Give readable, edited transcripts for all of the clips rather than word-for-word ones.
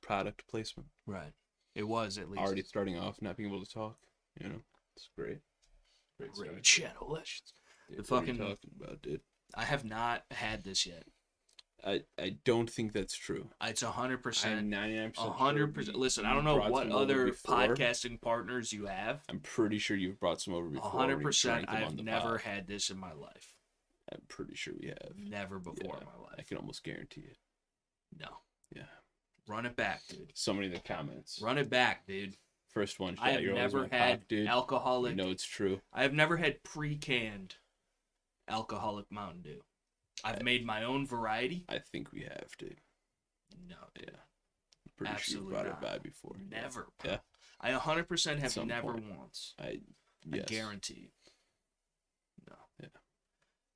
product placement. Right. It was, at least. Already starting off, not being able to talk. You know, it's great. Great channel legends. Dude, The what are you fucking... talking about, dude? I have not had this yet. I don't think that's true. It's 100%. I'm 99% 100%. sure. Listen, I don't know what other before. podcasting partners you have. I'm pretty sure you've brought some over before. 100%. I've never had this in my life. I'm pretty sure we have. Never before in my life. I can almost guarantee it. No. Yeah. Run it back, dude. Somebody in the comments. Run it back, dude. First one. I have never had alcoholic. You know it's true. I have never had pre-canned alcoholic Mountain Dew. I've made my own variety. I think we have, dude. No. Dude. Yeah. I'm pretty Absolutely sure you not. brought it by before. Never. Bro. Yeah. I 100% have Some never point. once. Yes. I guarantee. No. Yeah.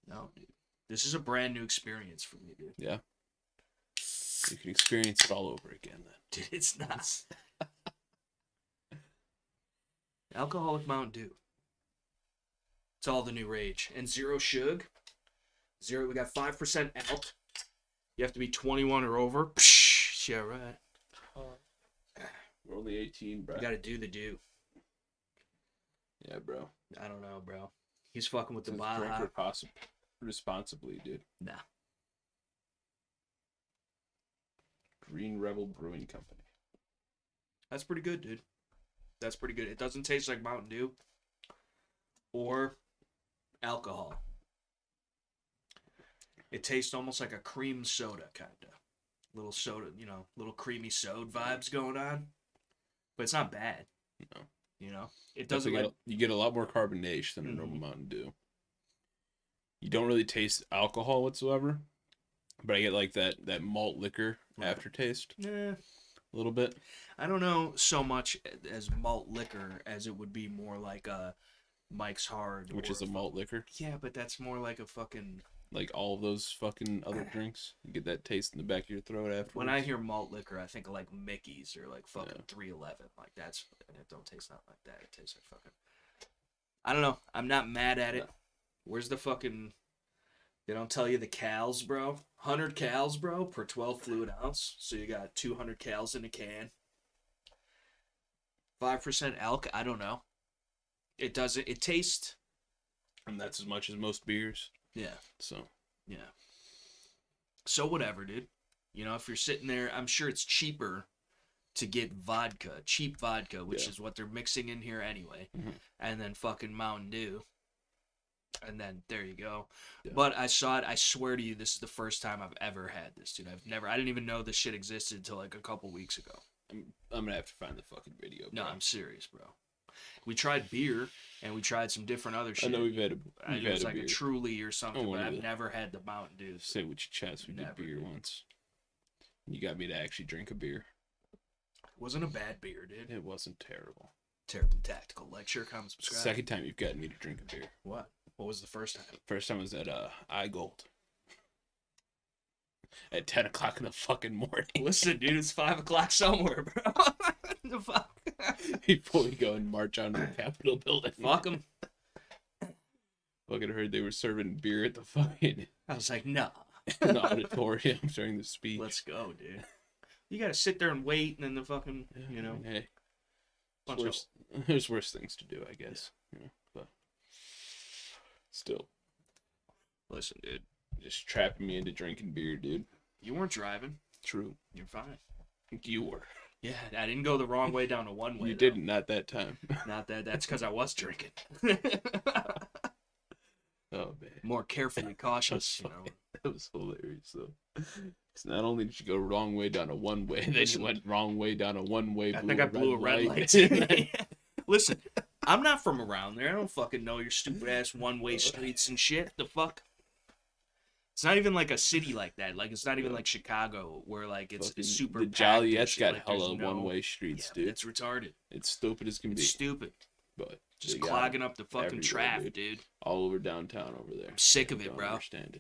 No, dude. This is a brand new experience for me, dude. Yeah. You can experience it all over again then. Dude, it's not. Alcoholic Mountain Dew. It's all the new rage. And zero shug. We got 5% alc. You have to be 21 or over. Psh, yeah, right. We're only 18, bro. You gotta do the do. Yeah, bro. I don't know, bro. He's fucking with the Drink Baja. responsibly, dude. Nah. Green Rebel Brewing Company. That's pretty good, dude. That's pretty good. It doesn't taste like Mountain Dew or alcohol. It tastes almost like a cream soda, kind of. Little soda, you know, little creamy soda vibes going on. But it's not bad. No. You know? It doesn't you get a lot more carbonation than a normal Mountain Dew. You don't really taste alcohol whatsoever. But I get like that malt liquor aftertaste. Yeah. A little bit. I don't know so much as malt liquor as it would be more like a Mike's Hard. Which is a malt liquor. Yeah, but that's more like a fucking... Like all of those fucking other drinks. You get that taste in the back of your throat afterwards. When I hear malt liquor, I think of like Mickey's or like fucking 311. Like that's... And it don't taste nothing like that. It tastes like fucking... I don't know. I'm not mad at it. No. Where's the fucking... They don't tell you the cals, bro. 100 cals, bro, per 12 fluid ounce. So you got 200 cals in a can. 5% alc. I don't know. It doesn't... It tastes... And that's as much as most beers. Yeah. So. Yeah. So whatever, dude. You know, if you're sitting there, I'm sure it's cheaper to get vodka, cheap vodka, which is what they're mixing in here anyway, and then fucking Mountain Dew. And then there you go. Yeah. But I saw it. I swear to you, this is the first time I've ever had this, dude. I didn't even know this shit existed until like a couple weeks ago. I'm gonna have to find the fucking video, bro. No, I'm serious, bro. We tried beer, and we tried some different other shit. I know we've had it was like a Truly or something, but I've never had the Mountain Dew. Say with your chest, we did beer once. You got me to actually drink a beer. It wasn't a bad beer, dude. It wasn't terrible. Terribly Tactical. Like, share, comment, subscribe. Second time you've gotten me to drink a beer. What? What was the first time? First time was at I.Gold. At 10 o'clock in the fucking morning. Listen, dude, it's 5 o'clock somewhere, bro. The fuck? Before we go and march on to the Capitol building. Fuck them. Fucking heard they were serving beer at the fucking... I was like, nah. In the auditorium during the speech. Let's go, dude. You gotta sit there and wait, and then the fucking, you know... Hey. There's worse things to do, I guess. Yeah. You know, but... Still. Listen, dude. Just trapping me into drinking beer, dude. You weren't driving. True. You're fine. You were. Yeah, I didn't go the wrong way down a one-way. You didn't, not that time. Not that. That's because I was drinking. Oh, man. More carefully cautious, you know. That was hilarious, though. Because not only did you go wrong way down a one-way, then you went wrong way down a one-way. I think I blew a red light. Listen, I'm not from around there. I don't fucking know your stupid-ass one-way streets and shit. The fuck? It's not even like a city like that. Like, it's not even like Chicago, where, like, it's super The Joliet's got hella one-way streets, dude. It's retarded. It's stupid as can be. It's stupid. But just clogging up the fucking traffic, dude. All over downtown over there. I'm sick of it, bro. I understand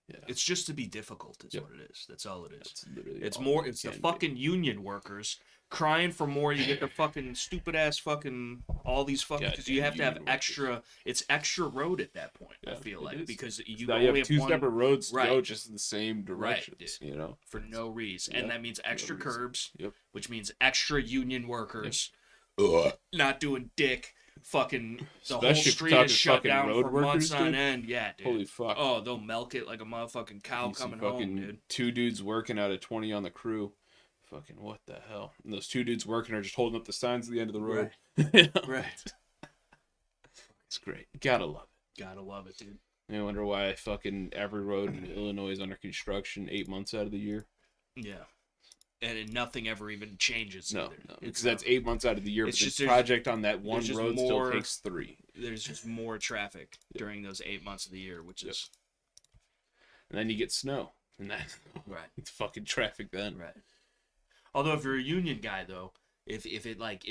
it. Yeah. It's just to be difficult is Yep. what it is. That's all it is. That's literally It's all more. it It's the can be. fucking union workers crying for more. You get the fucking stupid ass fucking all these fucking because you Goddamn have to have union workers. extra. It's extra road at that point. I Yeah, feel it like is. because you Now only you have two one separate roads to right. go just in the same directions, dude. you know? for no reason, Yeah, and that means extra reason. curbs, Yep. which means extra union workers Ugh. not doing dick. Fucking the Especially whole if you're street is talking shut fucking down road for months workers, on dude. end. Yeah, dude. Holy fuck. Oh, they'll milk it like a motherfucking cow You see coming fucking home, dude. 2 dudes working out of 20 on the crew. Fucking what the hell? And those 2 dudes working are just holding up the signs at the end of the road. Right. Right. It's great. Gotta love it. Gotta love it, dude. I wonder why fucking every road in Illinois is under construction 8 months out of the year. Yeah. And nothing ever even changes. No, either. no, because that's 8 months out of the year. It's But just this project on that one just road more- still takes 3. There's just more traffic during those 8 months of the year, which is And then you get snow, and that's right. it's fucking traffic then. Right. Although if you're a union guy though, if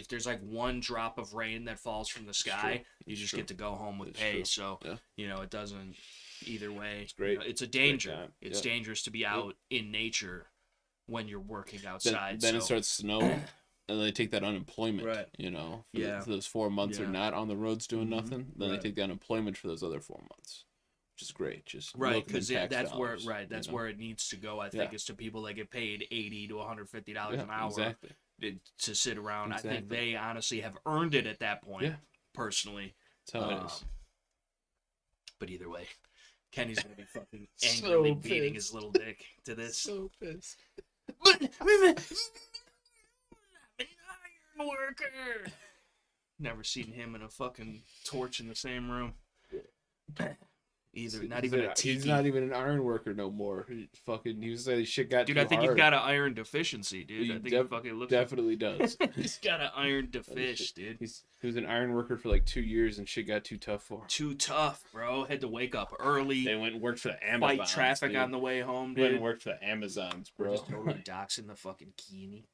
there's like one drop of rain that falls from the sky, you just get to go home with It's pay. true. So Yeah. it doesn't either way. It's great. It's a danger. time. It's Yeah. dangerous to be out in nature when you're working outside. Then so. it starts snowing, and they take that unemployment. Right. You know, Yeah. for those 4 months they're Yeah. not on the roads doing nothing. Then Right. they take the unemployment for those other 4 months, which is great. Just Right, because that's where you know? where it needs to go. I think is to people that get paid $80 to $150 an hour exactly. to sit around. Exactly. I think they honestly have earned it at that point. Yeah. Personally, That's how it is. but either way, Kenny's gonna be fucking So angrily beating pissed. his little dick to this. So pissed. But I'm an iron worker. Never seen him and a fucking torch in the same room. Either, not even a TV. He's not even an iron worker no more. He was saying shit got Dude, too I think hard. he's got an iron deficiency, dude. He I think he fucking looks. definitely does. He's got an iron defish, dude. He was an iron worker for like 2 years, and shit got too tough for him. Too tough, bro. Had to wake up early. They went and worked for the Amazons. Fight traffic dude. on the way home, Went dude. and worked for the Amazons, We're bro. just totally doxing the fucking Keeney.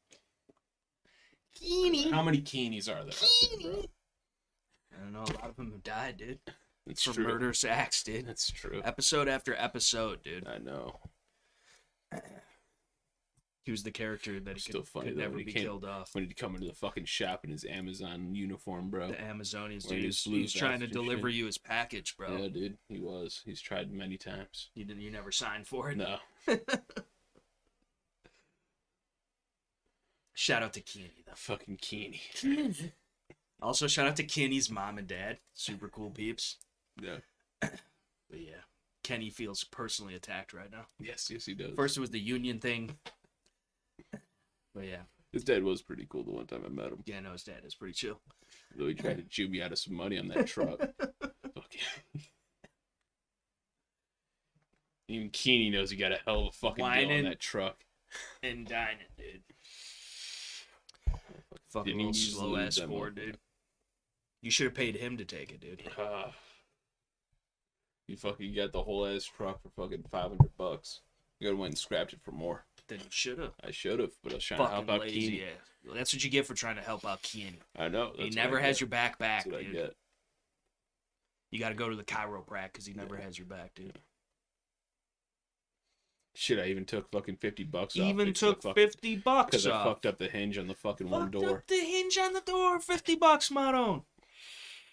Keeney. How many Keenies are there? Out there, bro? I don't know. A lot of them have died, dude. It's For true. murderous acts, dude. That's true. Episode after episode, dude. I know. He was the character that Still funny could though, never when he be came- killed off. When he'd come into the fucking shop in his Amazon uniform, bro. The Amazonians, Wearing dude. his blue He's trying to vest and deliver shit. you his package, bro. Yeah, dude. He was. He's tried many times. You never signed for it. No. Shout out to Kenny, though. Fucking Keeny. Also, shout out to Kenny's mom and dad. Super cool peeps. Yeah. But yeah, Kenny feels personally attacked right now. Yes, he does. First, it was the union thing. But yeah. His dad was pretty cool the one time I met him. Yeah, no, his dad is pretty chill. Though he tried to chew me out of some money on that truck. Fuck yeah. Even Keeny knows he got a hell of a fucking deal Whining. on that truck. And dining, dude. Didn't Fucking even little use the slow lube ass that Ford, much. dude. You should have paid him to take it, dude. You fucking got the whole ass truck for fucking $500. You gotta went and scrapped it for more. Then you should have. I should have, but I was trying to Fucking help out lazy Keeny. ass. Well, that's what you get for trying to help out Kenny. I know. He that's never what I has get. your back, That's what dude. I get. You got to go to the chiropractor because he never has your back, dude. Shit, I even took fucking $50 off. Even because took $50 because I off. fucked up the hinge on the fucking one Fucked door. up the hinge on the door. $50, Maron.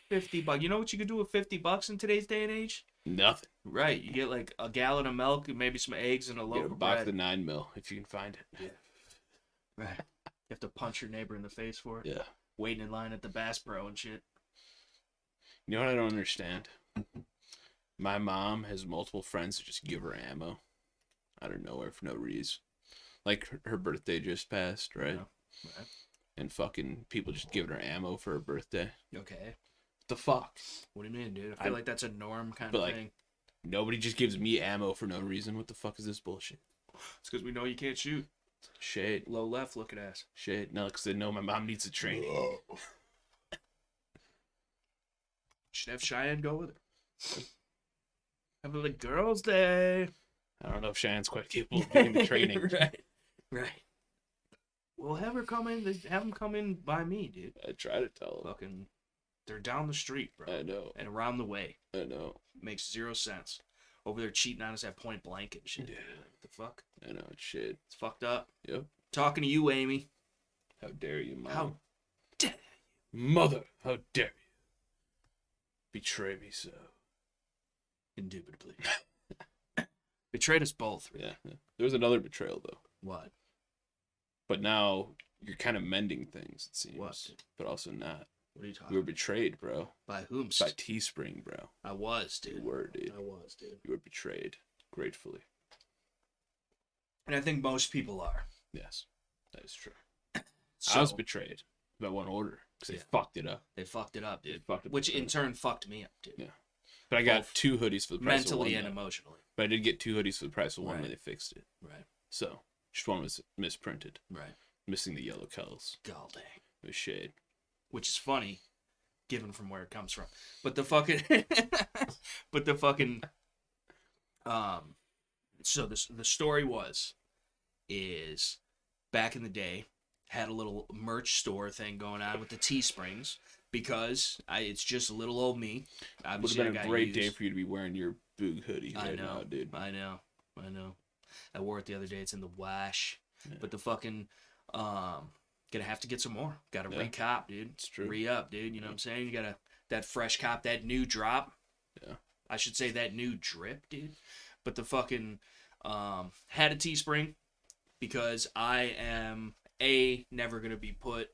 $50. You know what you could do with $50 in today's day and age? Nothing. Right. You get like a gallon of milk and maybe some eggs and a loaf Get a of box bread. of 9 mil if you can find it. Right. You have to punch your neighbor in the face for it. Yeah. Waiting in line at the Bass Pro and shit. You know what I don't understand? My mom has multiple friends who just give her ammo out of nowhere for no reason. Like her birthday just passed, right? Yeah. Right. And fucking people just giving her ammo for her birthday. Okay. What the fuck? What do you mean, dude? I feel like that's a norm kind but, of like, thing. Nobody just gives me ammo for no reason. What the fuck is this bullshit? It's because we know you can't shoot. Shade. Low left looking ass. Shade. No, because they know my mom needs the training. Should have Cheyenne go with her. Have a like girls' day. I don't know if Cheyenne's quite capable of getting the training. Right. Well, have her come in. Have them come in by me, dude. I try to tell them. Fucking, they're down the street, bro, I know. and around the way. I know. Makes zero sense. over there cheating on us at point blank and shit. Yeah. What the fuck? I know, shit. It's fucked up. Yep. Talking to you, Amy. How dare you, Mom? How dare Mother, how dare you betray me so? Indubitably. Betrayed us both. Really. Yeah. There was another betrayal, though. What? But now you're kind of mending things, it seems. What? But also not. What are you talking You were betrayed, bro. By whom? By Teespring, bro. I was, dude. You were, dude. I was, dude. You were betrayed. Gratefully. And I think most people are. Yes. That is true. So, I was betrayed by one order because they fucked it up. They fucked it up, dude. Fucked it Which up. in turn fucked me up, dude. Yeah. But I got Both 2 hoodies for the price of one. mentally and emotionally. But I did get 2 hoodies for the price of one Right. when they fixed it. Right. So, just one was misprinted. Right. Missing the yellow colors. God dang. It was shade. Which is funny, given from where it comes from. But the fucking, so the story is back in the day, had a little merch store thing going on with the Teesprings because it's just little old me. Would have Obviously, been a great day for you to be wearing your Boog hoodie right now, dude. I know. I wore it the other day. It's in the wash. Yeah. But the fucking, gonna have to get some more. Gotta Yeah. re-cop, dude. It's true. Re-up, dude. You know what I'm saying? You gotta, that fresh cop, that new drop. Yeah. I should say that new drip, dude. But the fucking, had a Teespring because I am, never gonna be put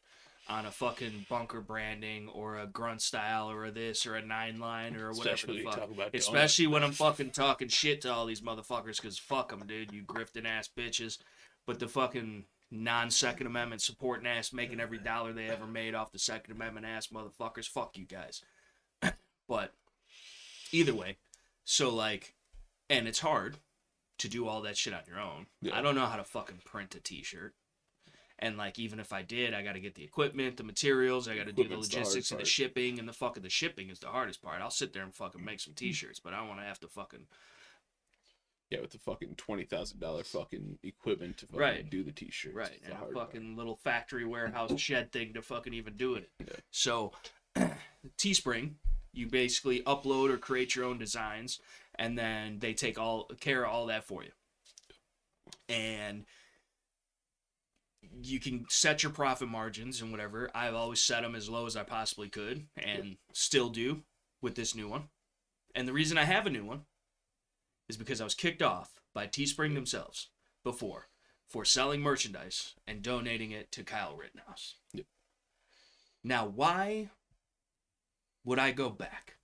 on a fucking bunker branding or a grunt style or a this or a 9-line or whatever Especially the when you fuck. talk about Especially when I'm fucking talking shit to all these motherfuckers because fuck them, dude. You grifting ass bitches. But the fucking non-Second Amendment supporting ass making every dollar they ever made off the Second Amendment ass motherfuckers. Fuck you guys. But either way, so like, and it's hard to do all that shit on your own. Yeah. I don't know how to fucking print a t-shirt. And like, even if I did, I got to get the equipment, the materials, I got to do the logistics and the shipping, and the shipping is the hardest part. I'll sit there and fucking make some t-shirts, but I don't want to have to fucking... Yeah, with the fucking $20,000 fucking equipment to fucking do the t-shirts. Right, and a fucking little factory warehouse shed thing to fucking even do it. Yeah. So, Teespring, you basically upload or create your own designs, and then they take care of all that for you. And you can set your profit margins and whatever. I've always set them as low as I possibly could, and still do with this new one. And the reason I have a new one is because I was kicked off by Teespring themselves before for selling merchandise and donating it to Kyle Rittenhouse. Yep. Now, why would I go back?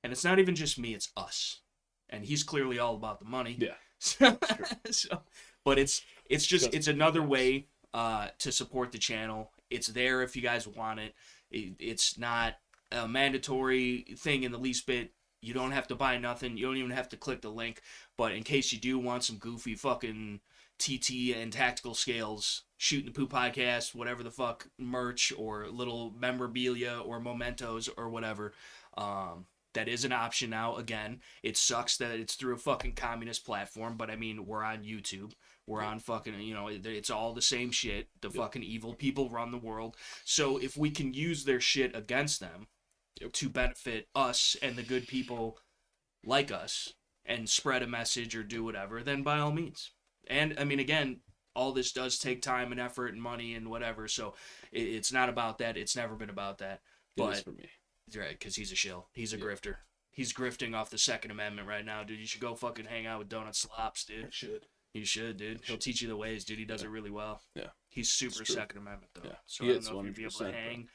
And it's not even just me, it's us. And he's clearly all about the money. Yeah. But it's another way to support the channel. It's there if you guys want it. It's not a mandatory thing in the least bit. You don't have to buy nothing. You don't even have to click the link. But in case you do want some goofy fucking TT and tactical scales, Shooting the Poop podcast, whatever the fuck, merch or little memorabilia or mementos or whatever, that is an option now. Again, it sucks that it's through a fucking communist platform, but I mean, we're on YouTube. We're on fucking, it's all the same shit. The fucking evil people run the world. So if we can use their shit against them to benefit us and the good people like us and spread a message or do whatever, then by all means. And, I mean, again, all this does take time and effort and money and whatever, so it's not about that. It's never been about that. But, it is for me. Right, because he's a shill. He's a grifter. He's grifting off the Second Amendment right now, dude. You should go fucking hang out with Donut Slops, dude. I should. You should, dude. He'll teach you the ways, dude. He does it really well. Yeah. He's super Second Amendment, though. Yeah. So I don't know if you'd be able to hang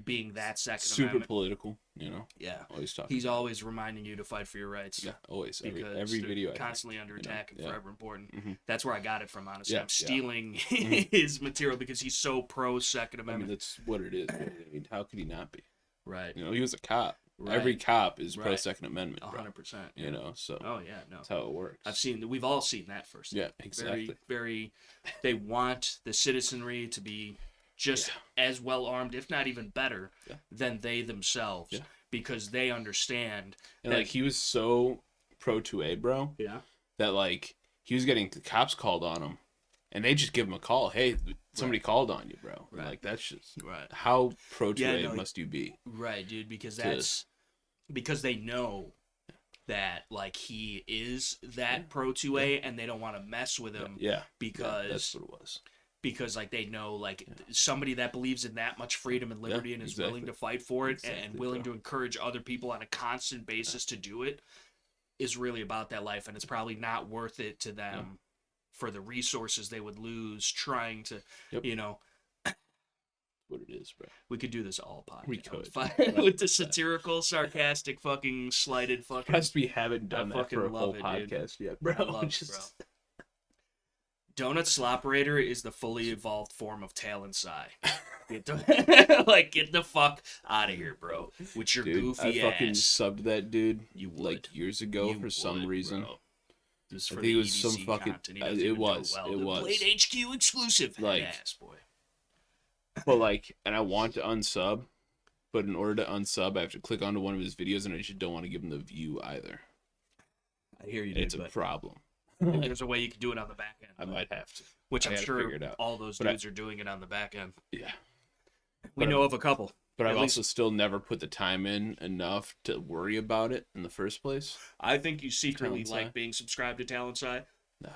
being that Second Super Amendment. political, Yeah. Always talking. He's always reminding you to fight for your rights. Yeah, always. Every Every video. constantly under attack and forever important. Mm-hmm. That's where I got it from, honestly. Yeah, I'm stealing his material because he's so pro Second Amendment. I mean, that's what it is. I mean, how could he not be? Right. He was a cop. Right. Every cop is pro Second Amendment. 100%. So. Oh yeah, no. That's how it works. We've all seen that first. Yeah, exactly. Very, they want the citizenry to be just as well armed, if not even better, than they themselves, because they understand. And that, he was so pro 2A, bro. Yeah. That he was getting the cops called on him, and they just give him a call. Hey, somebody called on you, bro. Right. That's just how pro 2A must you be? Right, dude. Because because they know that like he is that pro 2A and they don't want to mess with him because that's what it was. Because like they know like somebody that believes in that much freedom and liberty and is willing to fight for it and willing to encourage other people on a constant basis to do it is really about that life, and it's probably not worth it to them for the resources they would lose trying to you know what it is, bro. we could do this all podcast. We could. With the satirical, sarcastic, fucking slighted fucking. Because we haven't done that for a whole podcast dude. yet, bro. I love it, bro. Donut Slopperator is the fully evolved form of Tail and Sai. Get the fuck out of here, bro. With your goofy I fucking ass. subbed that dude You would. like years ago for some reason. Bro. I think it was some fucking. It was. Blade HQ exclusive. Like, ass boy. But like, and I want to unsub, but in order to unsub, I have to click onto one of his videos, and I just don't want to give him the view either. I hear you. It's a problem. There's a way you can do it on the back end. I might have to. Which I'm sure all those dudes are doing it on the back end. Yeah. We know of a couple. But I've also still never put the time in enough to worry about it in the first place. I think you secretly like being subscribed to Talent Side. No.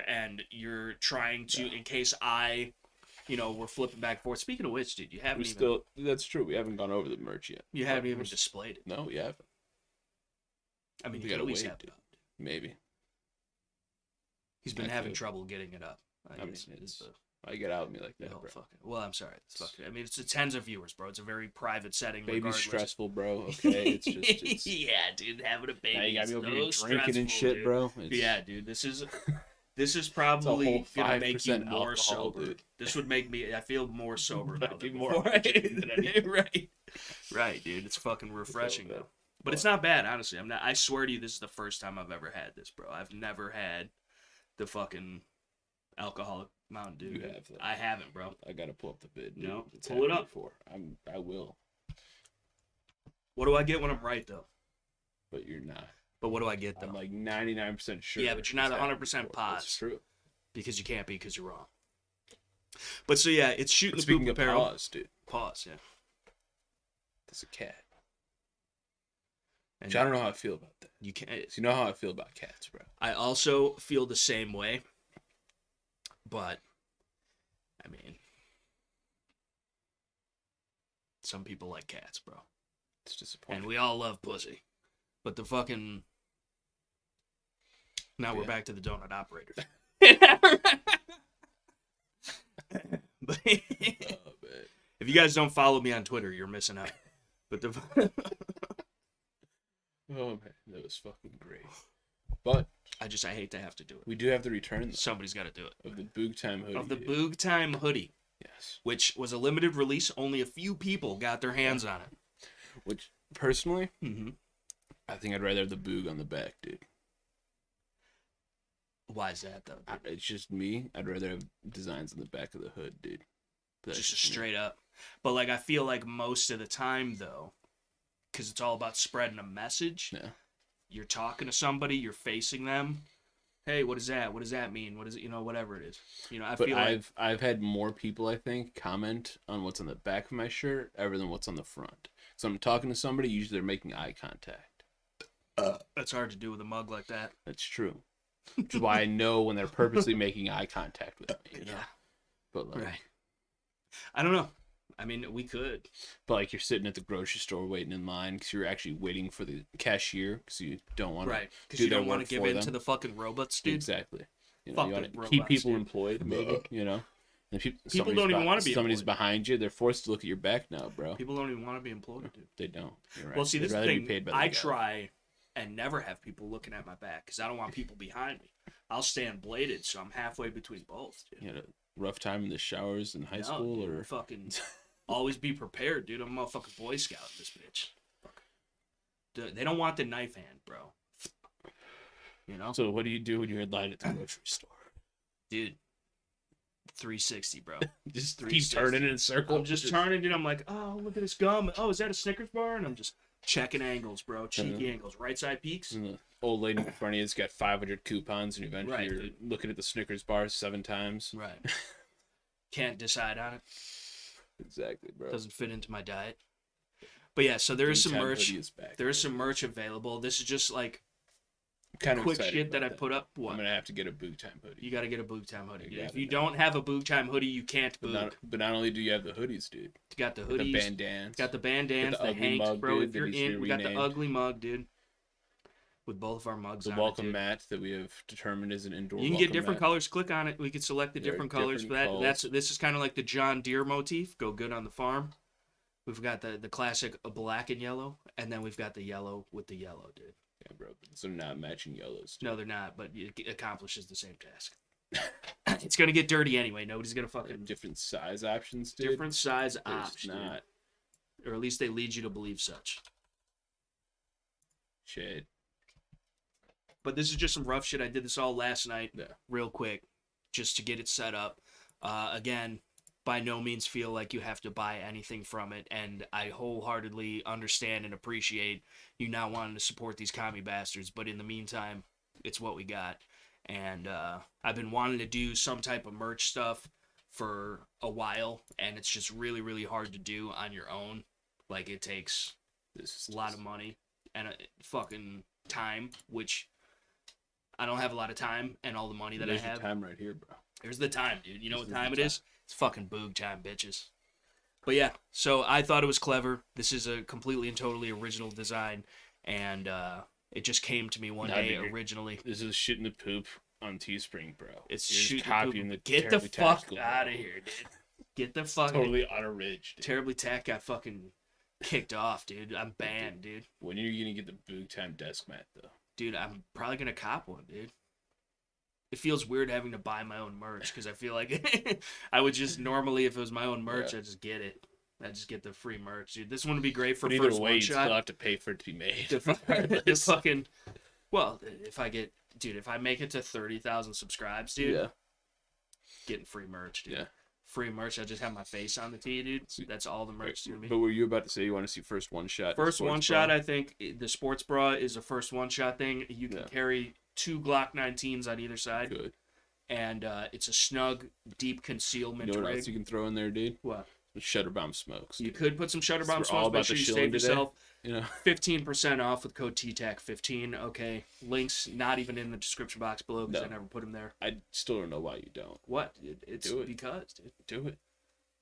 And you're trying to, in case we're flipping back and forth. Speaking of which, dude, you haven't that's true. We haven't gone over the merch yet. You haven't even displayed it. No, we haven't. I mean, you gotta wait, dude. Maybe. He's been having trouble getting it up. I get out of me like that, bro. Well, I'm sorry. I mean, it's tens of viewers, bro. It's a very private setting. Baby's stressful, bro. Okay, it's just. Yeah, dude, having a baby. Now you gotta be over here drinking and shit, dude. bro. Yeah, dude. This is probably gonna make you more alcohol, sober. Dude. This would make me. I feel more sober now. Right, dude. It's fucking refreshing though. But it's not bad, honestly. I swear to you, this is the first time I've ever had this, bro. I've never had the fucking alcoholic Mountain Dew. You have that. I haven't, bro. I gotta pull up the bid. Dude. No, pull it up. I will. What do I get when I'm right though? But you're not. But what do I get though? I'm like 99% sure. Yeah, but you're not 100% positive. That's true. Because you can't be, because you're wrong. But so yeah, it's shooting the poop apparel. Pause, dude. Pause, yeah. That's a cat. And I don't know how I feel about that. You can't. You know how I feel about cats, bro. I also feel the same way. But, I mean, some people like cats, bro. It's disappointing. And we all love pussy. But the fucking... Now we're back to the donut operators. But if you guys don't follow me on Twitter, you're missing out. But the... Oh, man. That was fucking great. But... I hate to have to do it. We do have to return, though. Somebody's got to do it. Of the Boog Time hoodie. Of the Boog Time hoodie. Yes. Which was a limited release. Only a few people got their hands on it. Which, personally, I think I'd rather have the Boog on the back, dude. Why is that, though? It's just me. I'd rather have designs on the back of the hood, dude. Just straight up. But, like, I feel like most of the time, though, because it's all about spreading a message. Yeah. You're talking to somebody, you're facing them. Hey, what is that? What does that mean? What is it? Whatever it is. I feel like I've had more people, I think, comment on what's on the back of my shirt ever than what's on the front. So I'm talking to somebody, usually they're making eye contact. That's hard to do with a mug like that. That's true. Which is why I know when they're purposely making eye contact with me. Yeah. But like, right. I don't know. I mean, we could. But like, you're sitting at the grocery store waiting in line because you're actually waiting for the cashier because you don't want to because you don't want to give in to the fucking robots, dude. Exactly. You want to keep people employed, maybe. And people don't even want to be. Somebody's behind you. They're forced to look at your back now, bro. People don't even want to be employed, dude. They don't. You're right. Well, see, this is the thing. I try and never have people looking at my back because I don't want people behind me. I'll stand bladed, so I'm halfway between both, dude. You had a rough time in the showers in high school, dude, or fucking. Always be prepared, dude. I'm a motherfucking Boy Scout in this bitch. Dude, they don't want the knife hand, bro. So what do you do when you're in line at the grocery store? Dude, 360, bro. Just keep turning in a circle. I'm just turning, dude. I'm like, oh, look at this gum. Oh, is that a Snickers bar? And I'm just checking angles, bro. Cheeky angles. Right side peaks. And the old lady in front of you has got 500 coupons, and eventually you're looking at the Snickers bar 7 times. Right. Can't decide on it. Exactly, bro. Doesn't fit into my diet. But yeah, so there is some merch. There is some merch available. This is just like kind of quick excited shit that I about put up. I'm What? gonna have to get a boog time hoodie. You got to get a boog time hoodie. I If gotta you now. don't have a boog time hoodie, you can't But boog. but not only do you have the hoodies, dude. You got the You got hoodies, the bandanas. got the bandanas, the the ugly hanks, mug, bro. dude, If that you're needs to be in, we got the renamed. ugly mug, dude. With both of our mugs The on welcome it, dude. mat that we have determined is an indoor. You can welcome get different mat. colors. Click on it. We can select the There are different colors for different that. colors. This is kind of like the John Deere motif. Go good on the farm. We've got the classic black and yellow, and then we've got the yellow with the yellow, dude. Yeah, bro. So they're not matching yellows. Dude. No, they're not, but it accomplishes the same task. It's gonna get dirty anyway. Nobody's gonna fucking Different size options, dude. different size There's options, not or at least they lead you to believe such. shit. But this is just some rough shit. I did this all last night, Yeah. real quick, just to get it set up. Again, by no means feel like you have to buy anything from it, and I wholeheartedly understand and appreciate you not wanting to support these commie bastards. But in the meantime, it's what we got, and I've been wanting to do some type of merch stuff for a while, and it's just really, really hard to do on your own. Like, it takes This is a lot of money and fucking time, which I don't have a lot of time, and all the money that There's I have. your time right here, bro. There's the time, dude. You know This what is time the it is? It's fucking boog time, bitches. But yeah, so I thought it was clever. This is a completely and totally original design, and it just came to me one Now, day dude, originally. This is shit in the poop on Teespring, bro. It's You're just shooting copying the Get the Terribly fuck Tactical, out bro. of here, dude. Get the fuck Totally on a ridge, dude. Terribly Tack got fucking kicked off, dude. I'm banned, dude. When are you gonna get the boog time desk mat, though? Dude, I'm probably gonna cop one, dude. It feels weird having to buy my own merch because I feel like I would just normally, if it was my own merch, Yeah. I'd just get it. I'd just get the free merch, dude. This one would be great for But either first way, one you shot. still have to pay for it to be made. The fucking, well, if I get, dude, if I make it to 30,000 subscribes, dude, Yeah. getting free merch, dude. Yeah. Free merch. I just have my face on the tee, dude. That's all the merch to me. But were you about to say you want to see first one shot? First one shot, I think the sports bra is a first one shot thing. You can carry 2 Glock 19s on either side. Good. And it's a snug, deep concealment You know what rig. else you can throw in there, dude? What? Shutter bomb smokes. You could put some shutter bomb We're smokes. all Make about sure the you Shillin save today. yourself You know, 15% off with code TTAC15. Okay, links not even in the description box below because I never put them there. I still don't know why you don't. What? It's Do it. because, dude. Do it.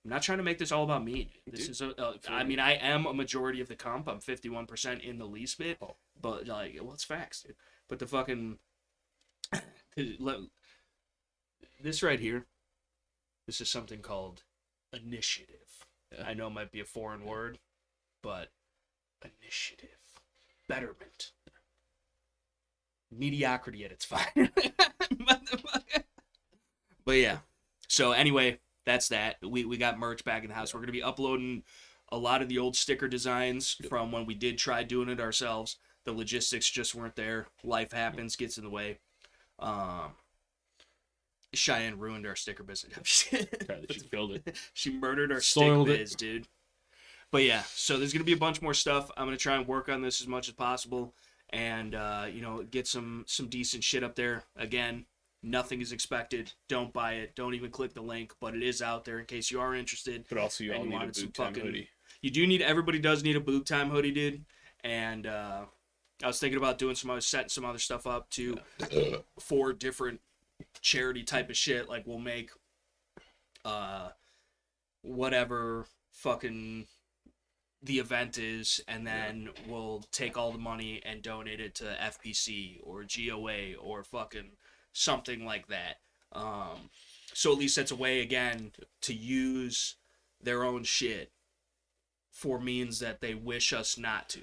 I'm not trying to make this all about me. This is I mean, I am a majority of the comp. I'm 51% in the lease bit, but like, well, it's facts, dude. But the fucking this right here, this is something called initiative. Yeah. I know it might be a foreign word, but initiative, betterment, mediocrity at its finest. But yeah. So anyway, that's that. We got merch back in the house. We're gonna be uploading a lot of the old sticker designs from when we did try doing it ourselves. The logistics just weren't there. Life happens, gets in the way. Cheyenne ruined our sticker business. She killed it. She murdered our Soiled stick it. biz, dude. But yeah, so there's gonna be a bunch more stuff. I'm gonna try and work on this as much as possible, and get some decent shit up there. Again, nothing is expected. Don't buy it. Don't even click the link. But it is out there in case you are interested. But also, you all need a wanted some boot time fucking- hoodie. You do need. Everybody does need a boot time hoodie, dude. And I was thinking about doing setting some other stuff up too, for different charity type of shit. Like we'll make whatever fucking the event is, and then we'll take all the money and donate it to F.P.C. or G.O.A. or fucking something like that. So at least that's a way, again, to use their own shit for means that they wish us not to.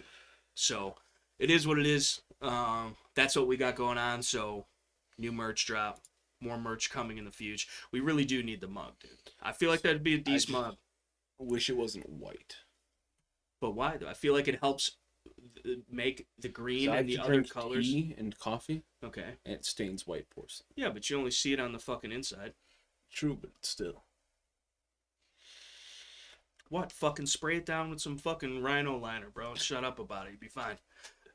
So it is what it is. That's what we got going on. So new merch drop, more merch coming in the future. We really do need the mug, dude. I feel like that'd be a decent mug. Wish it wasn't white. But why though? I feel like it helps make the green So I and the have to other drink colors. tea and coffee, Okay. and it stains white porcelain. Yeah, but you only see it on the fucking inside. True, but still. What? Fucking spray it down with some fucking rhino liner, bro. And shut up about it. You'll be fine.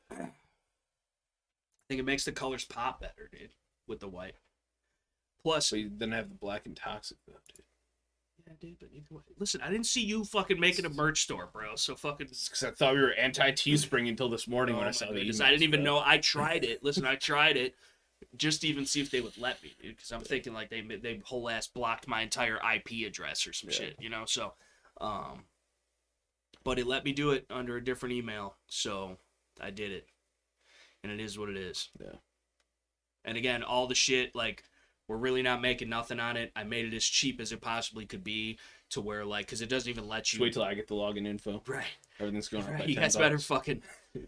I think it makes the colors pop better, dude, with the white. Plus, So you then have the black and toxic though, dude. Yeah, dude, but either way. Listen, I didn't see you fucking making a merch store, bro. So fucking. Because I thought we were anti-Teespring until this morning when I saw the emails. I didn't even know. I tried it. Listen, I tried it just to even see if they would let me, dude. Because I'm thinking like they whole ass blocked my entire IP address or some shit, you know. So, but it let me do it under a different email, so I did it, and it is what it is. Yeah. And again, all the shit, like, we're really not making nothing on it. I made it as cheap as it possibly could be to where, like, because it doesn't even let you. Just wait till I get the login info. Right. Everything's going up by $10. You guys better fucking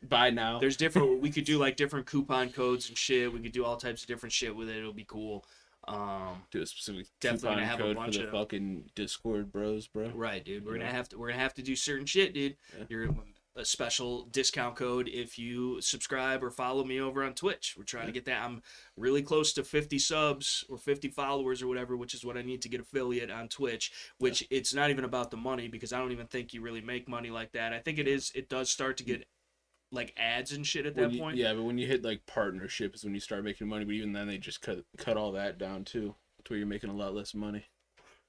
buy now. There's different. We could do like different coupon codes and shit. We could do all types of different shit with it. It'll be cool. Do a specific definitely coupon gonna have code a bunch for the of fucking Discord bros, bro. Right, dude. We're gonna have to do certain shit, dude. Yeah. You're a special discount code if you subscribe or follow me over on Twitch. We're trying to get that. I'm really close to 50 subs or 50 followers or whatever, which is what I need to get affiliate on Twitch, which it's not even about the money because I don't even think you really make money like that. I think it does start to get like ads and shit at that point. Yeah, but when you hit like partnership is when you start making money, but even then they just cut all that down too, to where you're making a lot less money.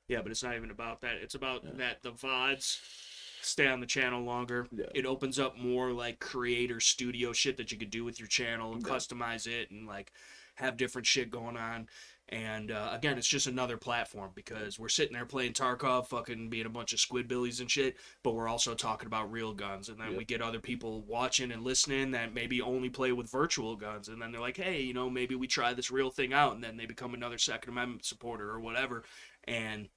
Yeah, but it's not even about that. It's about that the VODs stay on the channel longer. Yeah. It opens up more like creator studio shit that you could do with your channel and customize it and like have different shit going on. And again, it's just another platform because we're sitting there playing Tarkov, fucking being a bunch of squidbillies and shit, but we're also talking about real guns. And then we get other people watching and listening that maybe only play with virtual guns. And then they're like, hey, you know, maybe we try this real thing out. And then they become another Second Amendment supporter or whatever. And,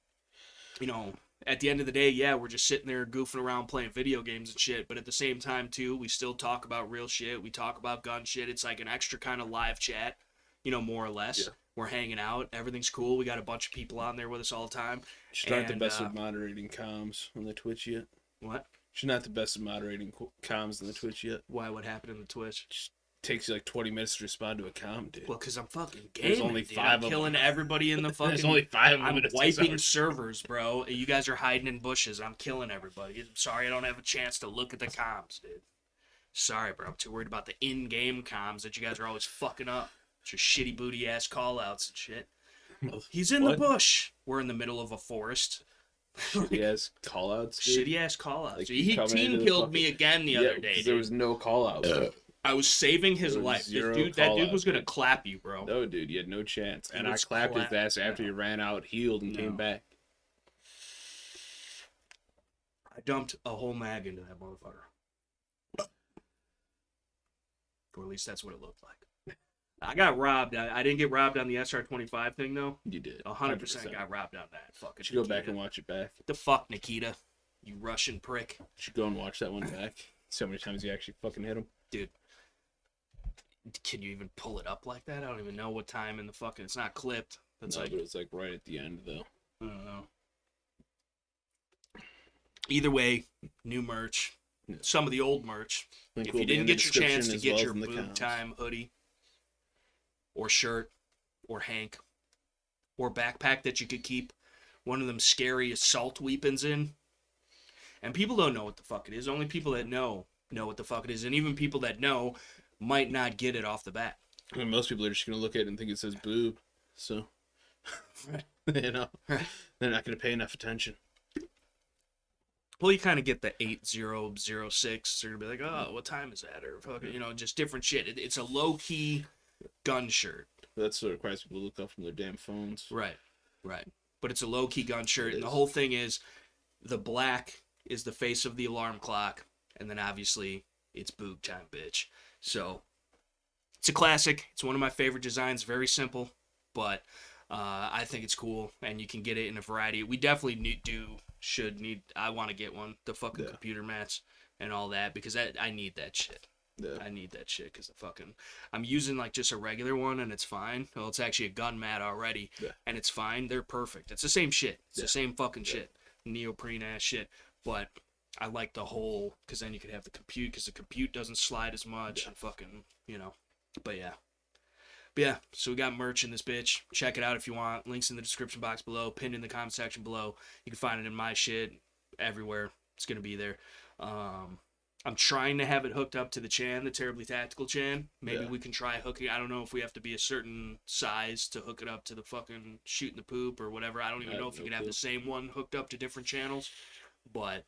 you know, at the end of the day, yeah, we're just sitting there goofing around playing video games and shit. But at the same time, too, we still talk about real shit. We talk about gun shit. It's like an extra kind of live chat, you know, more or less. Yeah. We're hanging out. Everything's cool. We got a bunch of people on there with us all the time. She's not the best at moderating comms on the Twitch yet. What? She's not the best at moderating comms on the Twitch yet. Why? What happened in the Twitch? Just takes you like 20 minutes to respond to a comment, dude. Well, because I'm fucking gaming, There's only dude. 5 I'm of them. killing everybody in the fucking... There's only 5 of them. I'm wiping servers, bro. You guys are hiding in bushes. I'm killing everybody. I'm sorry I don't have a chance to look at the comms, dude. Sorry, bro. I'm too worried about the in-game comms that you guys are always fucking up. It's your shitty booty-ass call-outs and shit. He's in the bush. We're in the middle of a forest. Shitty-ass call-outs, dude. Shitty-ass call-outs. Like, he team killed me again the other day, dude. There was no call-outs. I was saving his life. That dude was going to clap you, bro. No, dude, you had no chance. And I clapped his ass after he ran out, healed, and came back. I dumped a whole mag into that motherfucker. Or at least that's what it looked like. I got robbed. I didn't get robbed on the SR25 thing, though. You did. 100% got robbed on that. Fucking You should go back and watch it back. What the fuck, Nikita? You Russian prick. You should go and watch that one back. So many times you actually fucking hit him. Dude. Can you even pull it up like that? I don't even know what time in the fucking... It's not clipped. That's no, but it's like right at the end, though. I don't know. Either way, new merch. Yeah. Some of the old merch. If you didn't get your chance to get your Boot Time hoodie or shirt or hank or backpack that you could keep one of them scary assault weapons in, and people don't know what the fuck it is. Only people that know what the fuck it is, and even people that know might not get it off the bat. I mean, most people are just going to look at it and think it says boob, so you know, they're not going to pay enough attention. Well, you kind of get the 8006. They're going to be like, oh, what time is that? Or fucking, you know, just different shit. It's a low-key gun shirt. That's what requires people to look up from their damn phones. Right. But it's a low-key gun shirt. And the whole thing is the black is the face of the alarm clock. And then, obviously, it's Boog Time, bitch. So, it's a classic. It's one of my favorite designs. Very simple. But I think it's cool. And you can get it in a variety. We definitely I want to get one. The fucking computer mats and all that. Because I need that shit. Yeah. I need that shit because I'm using like just a regular one and it's fine. Well, it's actually a gun mat already and it's fine. They're perfect. It's the same shit. It's the same fucking shit. Neoprene ass shit. But I like the whole, because then you could have the compute, because the compute doesn't slide as much and fucking, you know. But yeah, so we got merch in this bitch. Check it out if you want. Links in the description box below, pinned in the comment section below. You can find it in my shit everywhere. It's going to be there. I'm trying to have it hooked up to the the Terribly Tactical Chan. Maybe we can try hooking. I don't know if we have to be a certain size to hook it up to the fucking Shooting the Poop or whatever. I don't even know if you could have the same one hooked up to different channels. But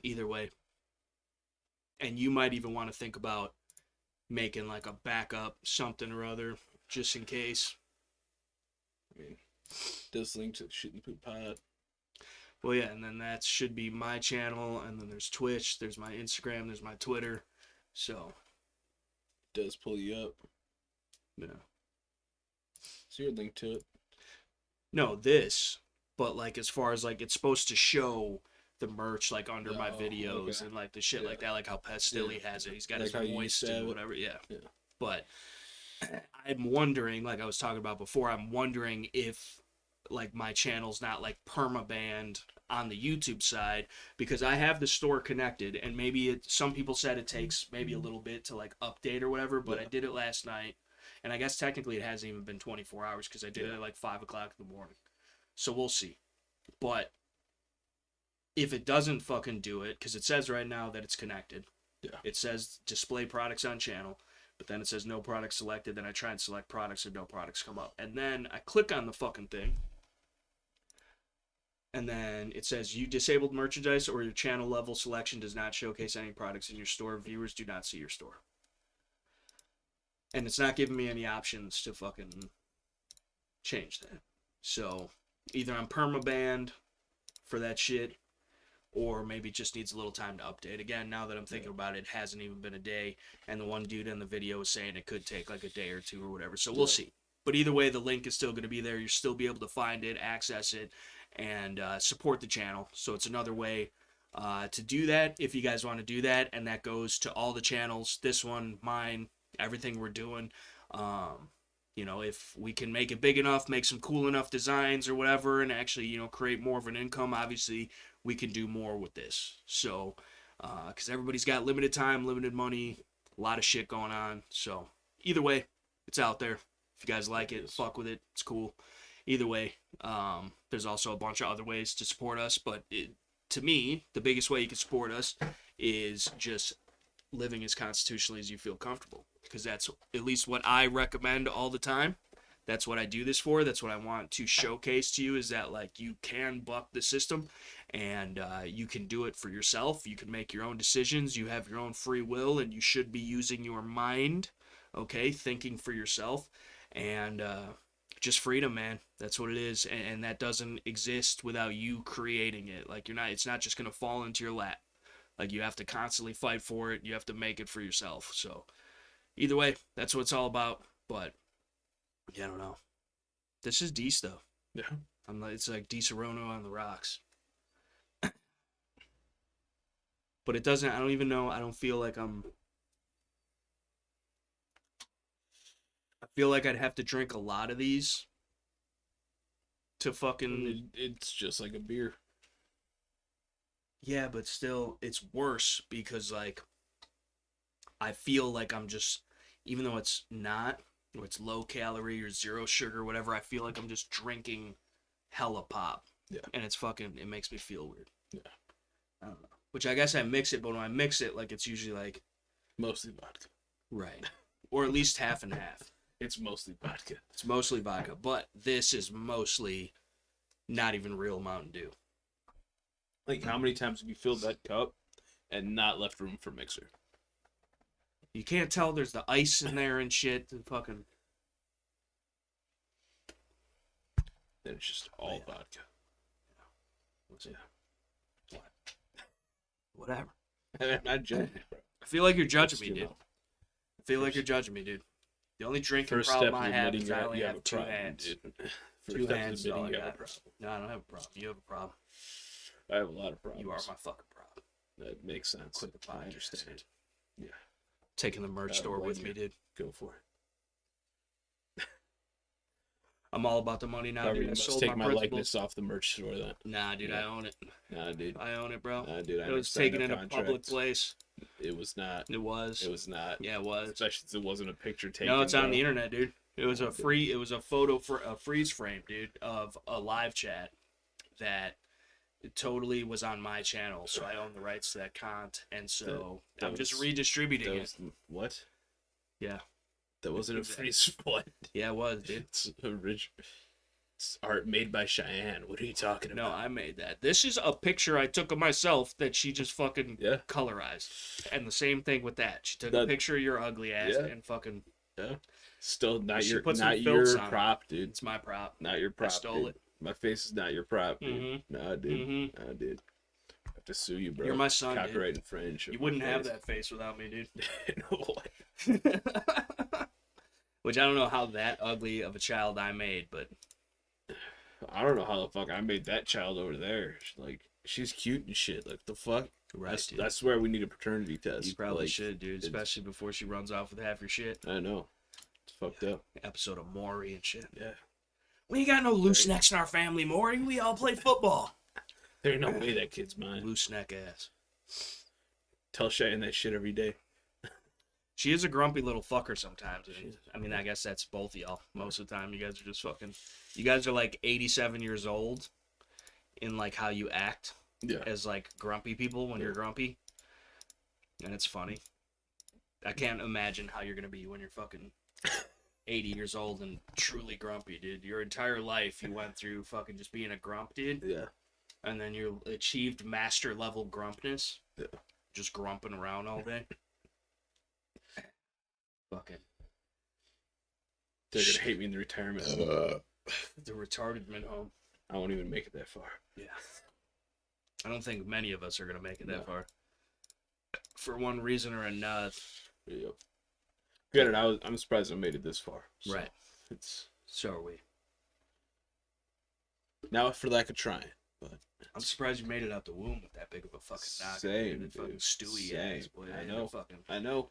either way. And you might even want to think about making like a backup something or other just in case. I mean, does link to Shooting the Poop Pod. Well, yeah, and then that should be my channel, and then there's Twitch, there's my Instagram, there's my Twitter, so. It does pull you up. Yeah. So your link to it? No, this, but like as far as like it's supposed to show the merch like under my videos and like the shit like that, like how Pestilly has it. He's got like his moist and whatever, yeah. But I'm wondering, like I was talking about before, I'm wondering if like my channel's not like perma-banned on the YouTube side, because I have the store connected, and maybe some people said it takes maybe a little bit to like update or whatever, but I did it last night, and I guess technically it hasn't even been 24 hours because I did it at like 5 o'clock in the morning, so we'll see. But if it doesn't fucking do it, because it says right now that it's connected, it says display products on channel, but then it says no products selected, then I try and select products and no products come up, and then I click on the fucking thing, and then it says you disabled merchandise or your channel level selection does not showcase any products in your store. Viewers do not see your store. And it's not giving me any options to fucking change that. So either I'm perma-banned for that shit, or maybe it just needs a little time to update. Again, now that I'm thinking about it, it hasn't even been a day, and the one dude in the video was saying it could take like a day or two or whatever, so we'll see. But either way, the link is still going to be there. You'll still be able to find it, access it, and support the channel. So it's another way to do that if you guys want to do that, and that goes to all the channels, this one, mine, everything we're doing. You know, if we can make it big enough, make some cool enough designs or whatever, and actually, you know, create more of an income, obviously we can do more with this. So because everybody's got limited time, limited money, a lot of shit going on. So either way, it's out there. If you guys like it, fuck with it, it's cool. Either way, there's also a bunch of other ways to support us, but to me, the biggest way you can support us is just living as constitutionally as you feel comfortable, because that's at least what I recommend all the time. That's what I do this for. That's what I want to showcase to you, is that like you can buck the system, and you can do it for yourself. You can make your own decisions. You have your own free will, and you should be using your mind, okay, thinking for yourself, and just freedom, man. That's what it is, and that doesn't exist without you creating it. Like it's not just gonna fall into your lap. Like you have to constantly fight for it. You have to make it for yourself. So either way, that's what it's all about. But yeah, I don't know. This is Deece though. Yeah. It's like D-Serono on the rocks. But it doesn't. I don't even know. I don't feel like I'm. I feel like I'd have to drink a lot of these to fucking. It's just like a beer. Yeah, but still, it's worse because, like, I feel like I'm just, even though it's not, or it's low calorie or zero sugar, whatever, I feel like I'm just drinking hella pop. Yeah. And it's fucking, it makes me feel weird. Yeah. I don't know. Which I guess I mix it, but when I mix it, like, it's usually like. Mostly vodka. Right. Or at least half and half. It's mostly vodka. It's mostly vodka, but this is mostly not even real Mountain Dew. Like, how many times have you filled that cup and not left room for mixer? You can't tell there's the ice in there and shit. And fucking. Then it's just all vodka. Yeah. What? Whatever. I'm not judging, bro. I feel like you're judging me, dude. I feel like you're judging me, dude. The only drinking problem I have is I only have two hands. Two hands is all I got. No, I don't have a problem. You have a problem. I have a lot of problems. You are my fucking problem. That makes sense. Quit the podcast. I understand. Yeah. Taking the merch store with me, dude. Go for it. I'm all about the money now, dude. I sold take my likeness off the merch store then. Nah, dude, I own it. Nah, dude. I own it, bro. Nah, dude. It was taken in a public place. It was not. It was. It was not. Yeah, it was. Especially since it wasn't a picture taken. No, it's on the internet, dude. It was a free. It was a photo for a freeze frame, dude, of a live chat that it totally was on my channel, so I own the rights to that content, and so I'm just was- redistributing it. What? Yeah. That wasn't a Exactly. freeze. What? Yeah, it was, dude. It's It's art made by Cheyenne. What are you talking No, about? I made that. This is a picture I took of myself that she just fucking Yeah. colorized. And the same thing with that. She took a That- picture of your ugly ass Yeah. and fucking. Yeah. Still not She your put some not filts your on it. prop, dude. It's my prop. Not your prop. stole dude. My face is not your prop, dude. Mhm. Nah, dude. Mhm. Nah, dude. I have to sue you, bro. You're my son, dude. Copyright infringe. You wouldn't have that face without me, dude. No way. Which I don't know how that ugly of a child I made, but I don't know how the fuck I made that child over there. Like, she's cute and shit. Like, the fuck? right, dude. That's where we need a paternity test. You probably like, should, dude. Especially before she runs off with half your shit. I know. It's fucked up. Episode of Maury and shit. Yeah. We ain't got no loose necks in our family, Maury. We all play football. There ain't no way that kid's mine. Loose neck ass. Tell Cheyenne that shit every day. She is a grumpy little fucker sometimes. I mean, I guess that's both of y'all. Most of the time, you guys are just fucking. You guys are like 87 years old in like how you act as like grumpy people when you're grumpy. And it's funny. I can't imagine how you're going to be when you're fucking 80 years old and truly grumpy, dude. Your entire life you went through fucking just being a grump, dude. Yeah. And then you achieved master level grumpness. Yeah. Just grumping around all day. Fucking. They're gonna hate me in the retirement. The retarded men home. I won't even make it that far. Yeah. I don't think many of us are gonna make it that No. far. For one reason or another. Yep. Granted, I'm surprised I made it this far. So Right. It's So are we. now for lack of trying, but I'm surprised you made it out the womb with that big of a fucking knock. Same, Fucking dude. Stewie Same. ass, boy. I know. Fucking I know.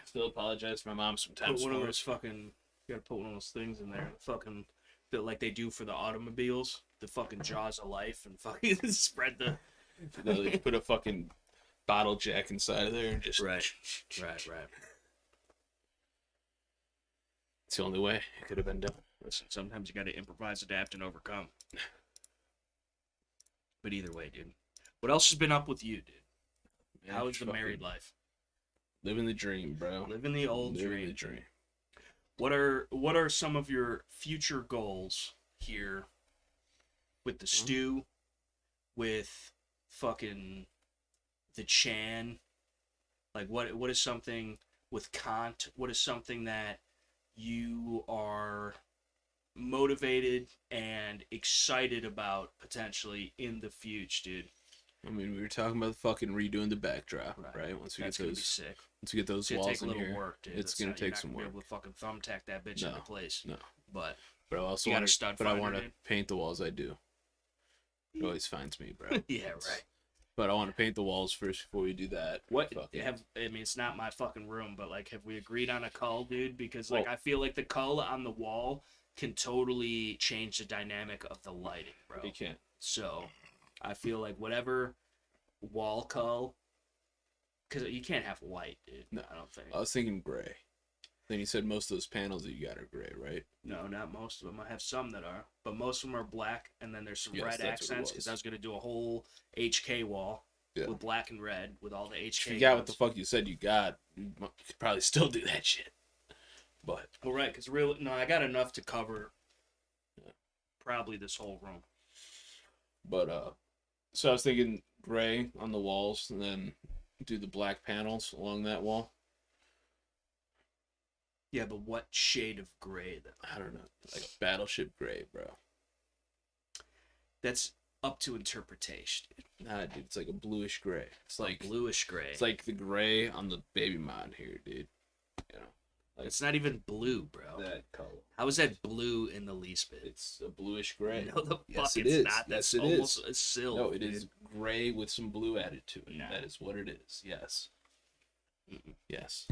Still apologize to my mom put sometimes. one of those fucking. You gotta put one of those things in there. Fucking. That like they do for the automobiles. The fucking jaws of life and fucking spread the. They put a fucking bottle jack inside of there and just. Right. It's the only way it could have been done. Listen, sometimes you gotta improvise, adapt, and overcome. But either way, dude. What else has been up with you, dude? How is the married life? Living the dream, bro. Living the old Living dream. the dream. What are some of your future goals here with the stew, with fucking the Chan? Like what is something with Kant? What is something that you are motivated and excited about potentially in the future, dude? I mean, we were talking about fucking redoing the backdrop, right? That's gonna be sick. Once we get those It's gonna walls take a in little here, work, dude. it's gonna take some You're work. not gonna be able to fucking thumbtack that bitch into place. No. But But I also You got a want stud but I finder, want to dude? paint the walls. I do. It always finds me, bro. yeah, right. But I want to paint the walls first before we do that. What Fucking- I mean, it's not my fucking room, but like, have we agreed on a cull, dude? Because like, Well- I feel like the cull on the wall can totally change the dynamic of the lighting, bro. You can't. So, I feel like whatever wall cull, because you can't have white, dude. No. I don't think. I was thinking gray. Then you said most of those panels that you got are gray, right? No, not most of them. I have some that are, but most of them are black, and then there's some Yes, red that's what it accents because was. I was gonna do a whole HK wall Yeah. with black and red with all the If HK. you got what guns. the fuck you said you got, you could probably still do that shit. But Well, right, because I got enough to cover probably this whole room. So I was thinking gray on the walls, and then do the black panels along that wall. Yeah, but what shade of gray though? I don't know, like a battleship gray, bro. That's up to interpretation, dude. Nah, dude, it's like a bluish gray. It's like Bluish gray. It's like the gray on the baby mod here, dude. You know, like it's not even blue, bro. that color. How is that blue in the least bit? It's a bluish gray. No, the Yes, fuck it it's is. not. That's Yes, it almost is. a silver. No, it is gray with some blue added to it. No. That is what it is. Yes. Mm-mm. Yes.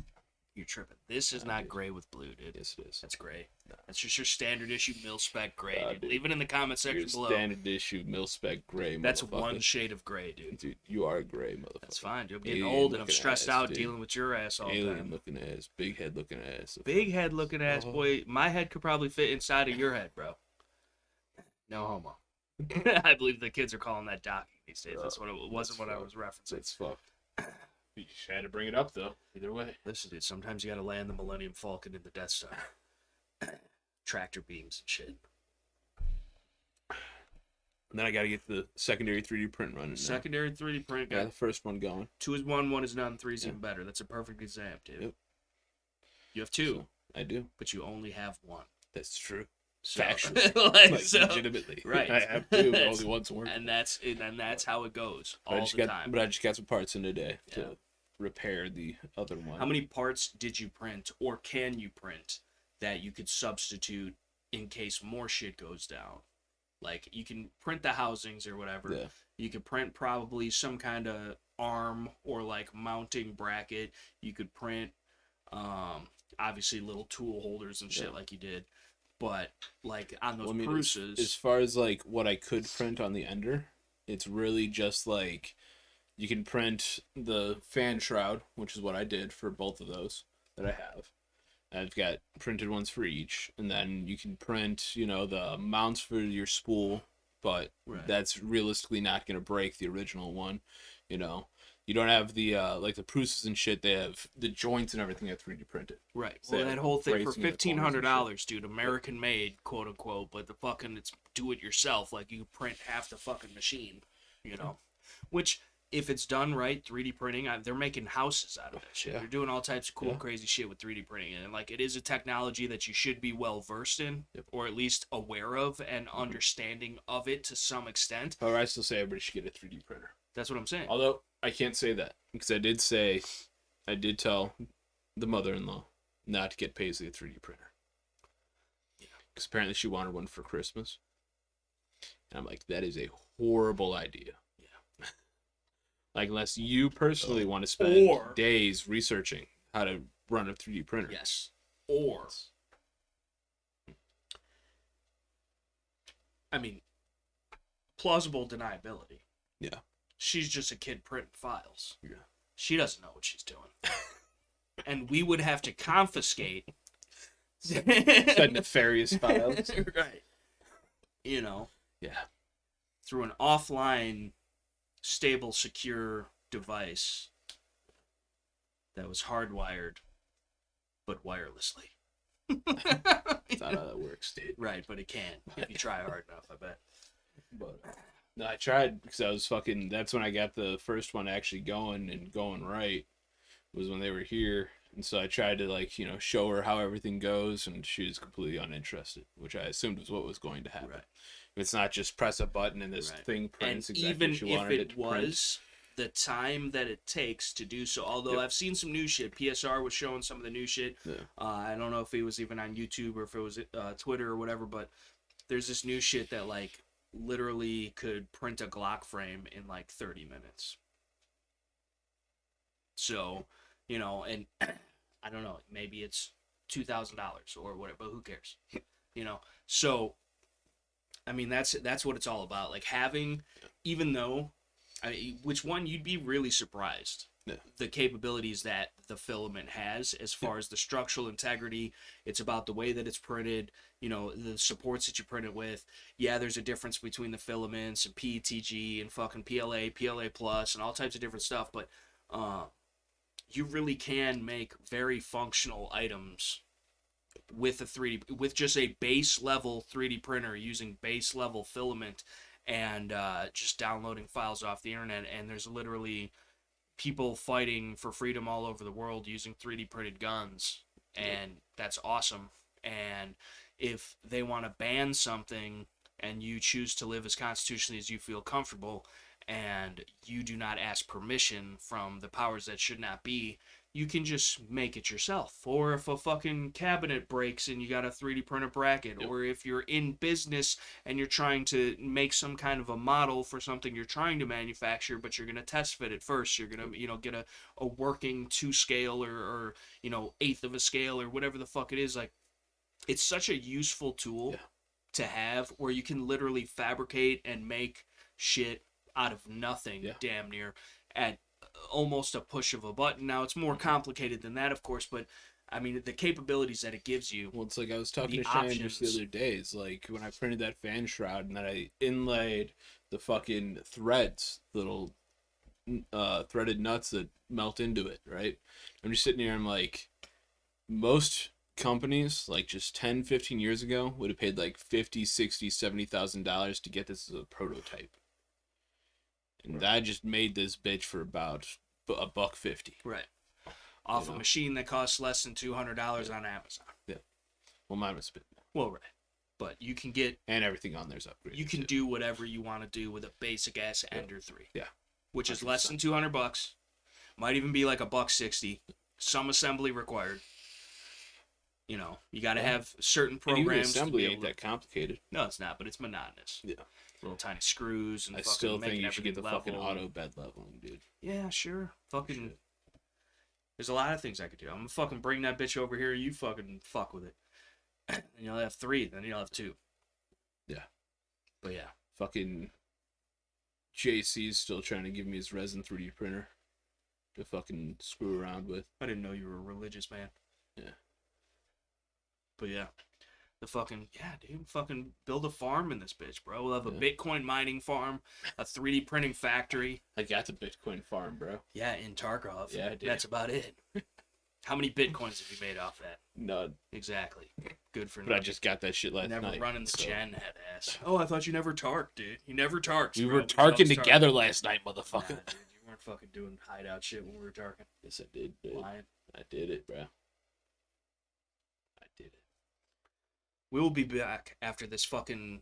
You're tripping. This is Nah, not dude. gray with blue, dude. Yes, it is. That's gray. No. That's just your standard issue mil spec gray, Nah, dude. dude. Leave it in the comment section Your below. standard issue mil spec gray. That's motherfucker. one shade of gray, dude. Dude, you are a gray motherfucker. That's fine, dude. I'm getting Alien old and I'm looking stressed ass, out dude. dealing with your ass all the Alien time. looking ass, big head looking ass. Big head looking ass, Oh. boy. My head could probably fit inside of your head, bro. No homo. I believe the kids are calling that docking these days. That's what it wasn't what I was referencing. It's fucked. You just had to bring it up though. Either way. Listen, dude, sometimes you gotta land the Millennium Falcon in the Death Star. Tractor beams and shit. And then I got to get the secondary 3D print running. Secondary 3D print. Got the first one going. 2 is 1, 1 is none, 3 is even better. That's a perfect exam, dude. Yep. You have 2. So, I do. But you only have 1. That's true. So, Factually. Legitimately. Right. I have 2, but only one's working. And that's how it goes all the time. But I just got some parts in today to repair the other one. How many parts did you print, or can you print, that you could substitute in case more shit goes down? Like, you can print the housings or whatever. Yeah. You could print probably some kind of arm or, like, mounting bracket. You could print, obviously, little tool holders and shit like you did. But, like, on those Pruses... As far as, like, what I could print on the Ender, it's really just, like, you can print the fan shroud, which is what I did for both of those that I have. I've got printed ones for each, and then you can print, the mounts for your spool, but that's realistically not going to break the original one, You don't have the, like the Pruses and shit, they have the joints and everything that's 3D printed. Right. So well, that whole thing for $1,500, dude, American made, quote unquote, but the fucking, it's do it yourself, like you print half the fucking machine, Which... if it's done right, 3D printing, they're making houses out of that shit. They're doing all types of cool, crazy shit with 3D printing. And, like, it is a technology that you should be well-versed in, or at least aware of and understanding of it to some extent. However, I still say everybody should get a 3D printer. That's what I'm saying. Although, I can't say that, because I did tell the mother-in-law not to get Paisley a 3D printer. Because apparently she wanted one for Christmas. And I'm like, that is a horrible idea. Like, unless you personally want to spend days researching how to run a 3D printer. Yes. Or, I mean, plausible deniability. Yeah. She's just a kid printing files. Yeah. She doesn't know what she's doing. And we would have to confiscate said nefarious files. Right. Yeah. Through an offline... stable, secure device that was hardwired, but wirelessly. That's not how that works, dude. Right, but it can if you try hard enough, I bet. But no, I tried because I was fucking. That's when I got the first one actually going and going right. Was when they were here, and so I tried to show her how everything goes, and she was completely uninterested, which I assumed was what was going to happen. Right. It's not just press a button and this thing prints and exactly what you wanted it to print. Even if it was the time that it takes to do so, although I've seen some new shit. P.S.R. was showing some of the new shit. Yeah. I don't know if it was even on YouTube or if it was Twitter or whatever, but there's this new shit that literally could print a Glock frame in 30 minutes. So, and I don't know, maybe it's $2,000 or whatever, but who cares? So I mean, that's what it's all about. Like having, even though, which one you'd be really surprised. Yeah. The capabilities that the filament has as far as the structural integrity. It's about the way that it's printed, the supports that you print it with. Yeah, there's a difference between the filaments and PETG and fucking PLA, PLA plus, and all types of different stuff. But you really can make very functional items with just a base level 3D printer using base level filament and just downloading files off the internet. And there's literally people fighting for freedom all over the world using 3D printed guns, and that's awesome. And if they want to ban something and you choose to live as constitutionally as you feel comfortable and you do not ask permission from the powers that should not be, you can just make it yourself. Or if a fucking cabinet breaks and you got a 3D printer bracket, or if you're in business and you're trying to make some kind of a model for something you're trying to manufacture, but you're going to test fit it first. You're going to, get a working 2 scale or 1/8 of a scale or whatever the fuck it is. Like, it's such a useful tool to have where you can literally fabricate and make shit out of nothing, damn near, at almost a push of a button. Now, it's more complicated than that, of course, but I mean, the capabilities that it gives you. Well, it's like I was talking The to Cheyenne just the options. other day. It's like when I printed that fan shroud and then I inlaid the fucking threads, little threaded nuts that melt into it, right? I'm just sitting here, I'm like, most companies, like just 10, 15 years ago, would have paid like 50, 60, $70,000 to get this as a prototype. And that just made this bitch for about $1.50. Right. Off You a know? machine that costs less than $200 on Amazon. Yeah. Well, mine was spit. Well, right. But you can get, And everything on there's upgraded. you can too. do whatever you want to do with a basic ass Ender 3. Yeah. Which is 100%. less than $200. Might even be like $1.60. Some assembly required. You know, you got to have certain And even programs. assembly to be ain't able that complicated. No, it's not, but it's monotonous. Yeah. Little tiny screws and I fucking still making think you should get the everything fucking level. auto bed leveling, dude. Yeah, sure. Fucking. There's a lot of things I could do. I'm gonna fucking bring that bitch over here. You fucking fuck with it. And you'll have 3. Then you'll have 2. Yeah. But yeah. Fucking JC's still trying to give me his resin 3D printer to fucking screw around with. I didn't know you were a religious man. Yeah. But yeah. The fucking, yeah, dude, fucking build a farm in this bitch, bro. We'll have a Bitcoin mining farm, a 3D printing factory. I got the Bitcoin farm, bro. Yeah, in Tarkov. Yeah, I did. That's about it. How many Bitcoins have you made off that? None. Exactly. Good for But I just got that shit last never night. running the gen head ass. Oh, I thought you never tarked, dude. You never tarked. We were tarking together last night, motherfucker. Nah, dude, you weren't fucking doing hideout shit when we were tarking. Yes, I did, dude. Lying. I did it, bro. I did it. We'll be back after this fucking.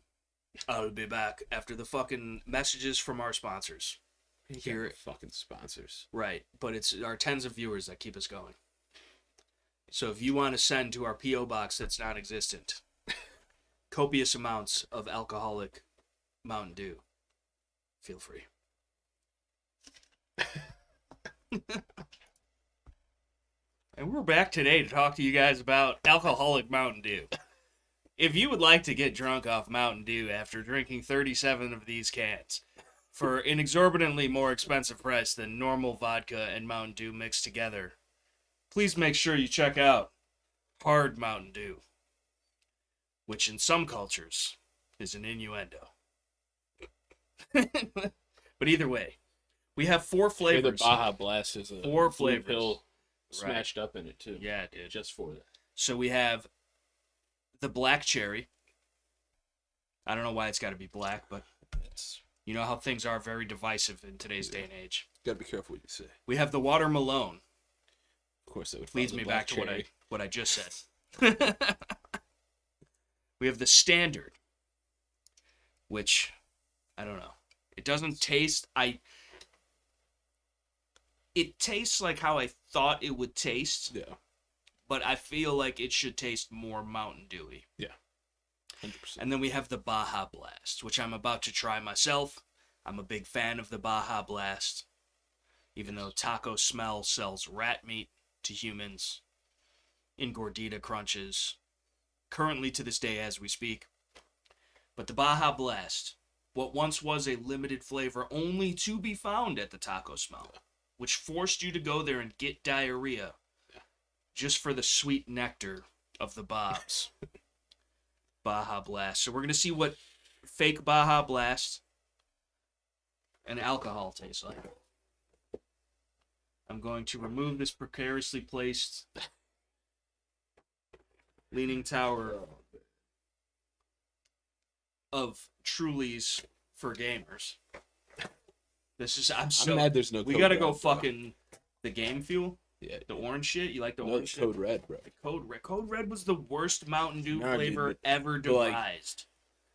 I'll be back after the fucking messages from our sponsors. Here, fucking sponsors. Right, but it's our tens of viewers that keep us going. So if you want to send to our P.O. box that's non-existent, copious amounts of alcoholic Mountain Dew, feel free. And we're back today to talk to you guys about alcoholic Mountain Dew. If you would like to get drunk off Mountain Dew after drinking 37 of these cans for an exorbitantly more expensive price than normal vodka and Mountain Dew mixed together, please make sure you check out Hard Mountain Dew, which in some cultures is an innuendo. But either way, we have 4 flavors. The Baja Blast is a 4 blue flavors. pill smashed up in it too. Yeah, dude. Just for that. So we have the black cherry. I don't know why it's got to be black, but It's you know how things are very divisive in today's day and age. gotta be careful what you say. We have the water Malone. Of course, that would Leads follow me the black back to cherry. what I just said. We have the standard, which I don't know. It doesn't taste. It tastes like how I thought it would taste. Yeah. But I feel like it should taste more Mountain Dewy. Yeah. 100%. And then we have the Baja Blast, which I'm about to try myself. I'm a big fan of the Baja Blast. Even though Taco Smell sells rat meat to humans in gordita crunches, currently to this day as we speak. But the Baja Blast, what once was a limited flavor only to be found at the Taco Smell, which forced you to go there and get diarrhea just for the sweet nectar of the Bobs. Baja Blast. So we're going to see what fake Baja Blast and alcohol tastes like. I'm going to remove this precariously placed leaning tower of Trulies for gamers. This is I'm mad there's no we Code gotta Red, go bro. fucking the game fuel. Yeah. The orange shit. You like the No, orange shit? Code Red, bro. Code Red was the worst Mountain Dew No, dude, flavor ever but, like, devised.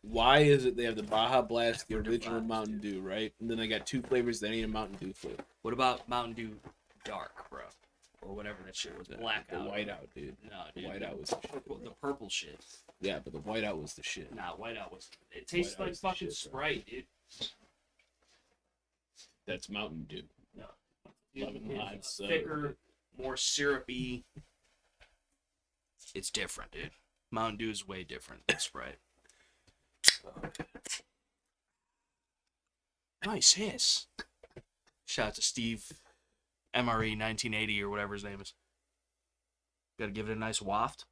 Why is it they have the Baja Blast, the Ever original devised, Mountain Dew, right? And then they got 2 flavors that ain't a Mountain Dew flavor. What about Mountain Dew Dark, bro? Or whatever that shit was. Blackout. The whiteout, dude. No, The dude. whiteout was the shit, purple, bro. the purple shit. Yeah, but the whiteout was the shit. Nah, whiteout was. It tastes Whiteout like was the fucking shit, bro. Sprite, dude. That's Mountain Dew. No. Lemon It's lime soda. thicker, more syrupy. It's different, dude. Mountain Dew is way different than Sprite. Nice hiss. Shout out to Steve, MRE 1980 or whatever his name is. Got to give it a nice waft.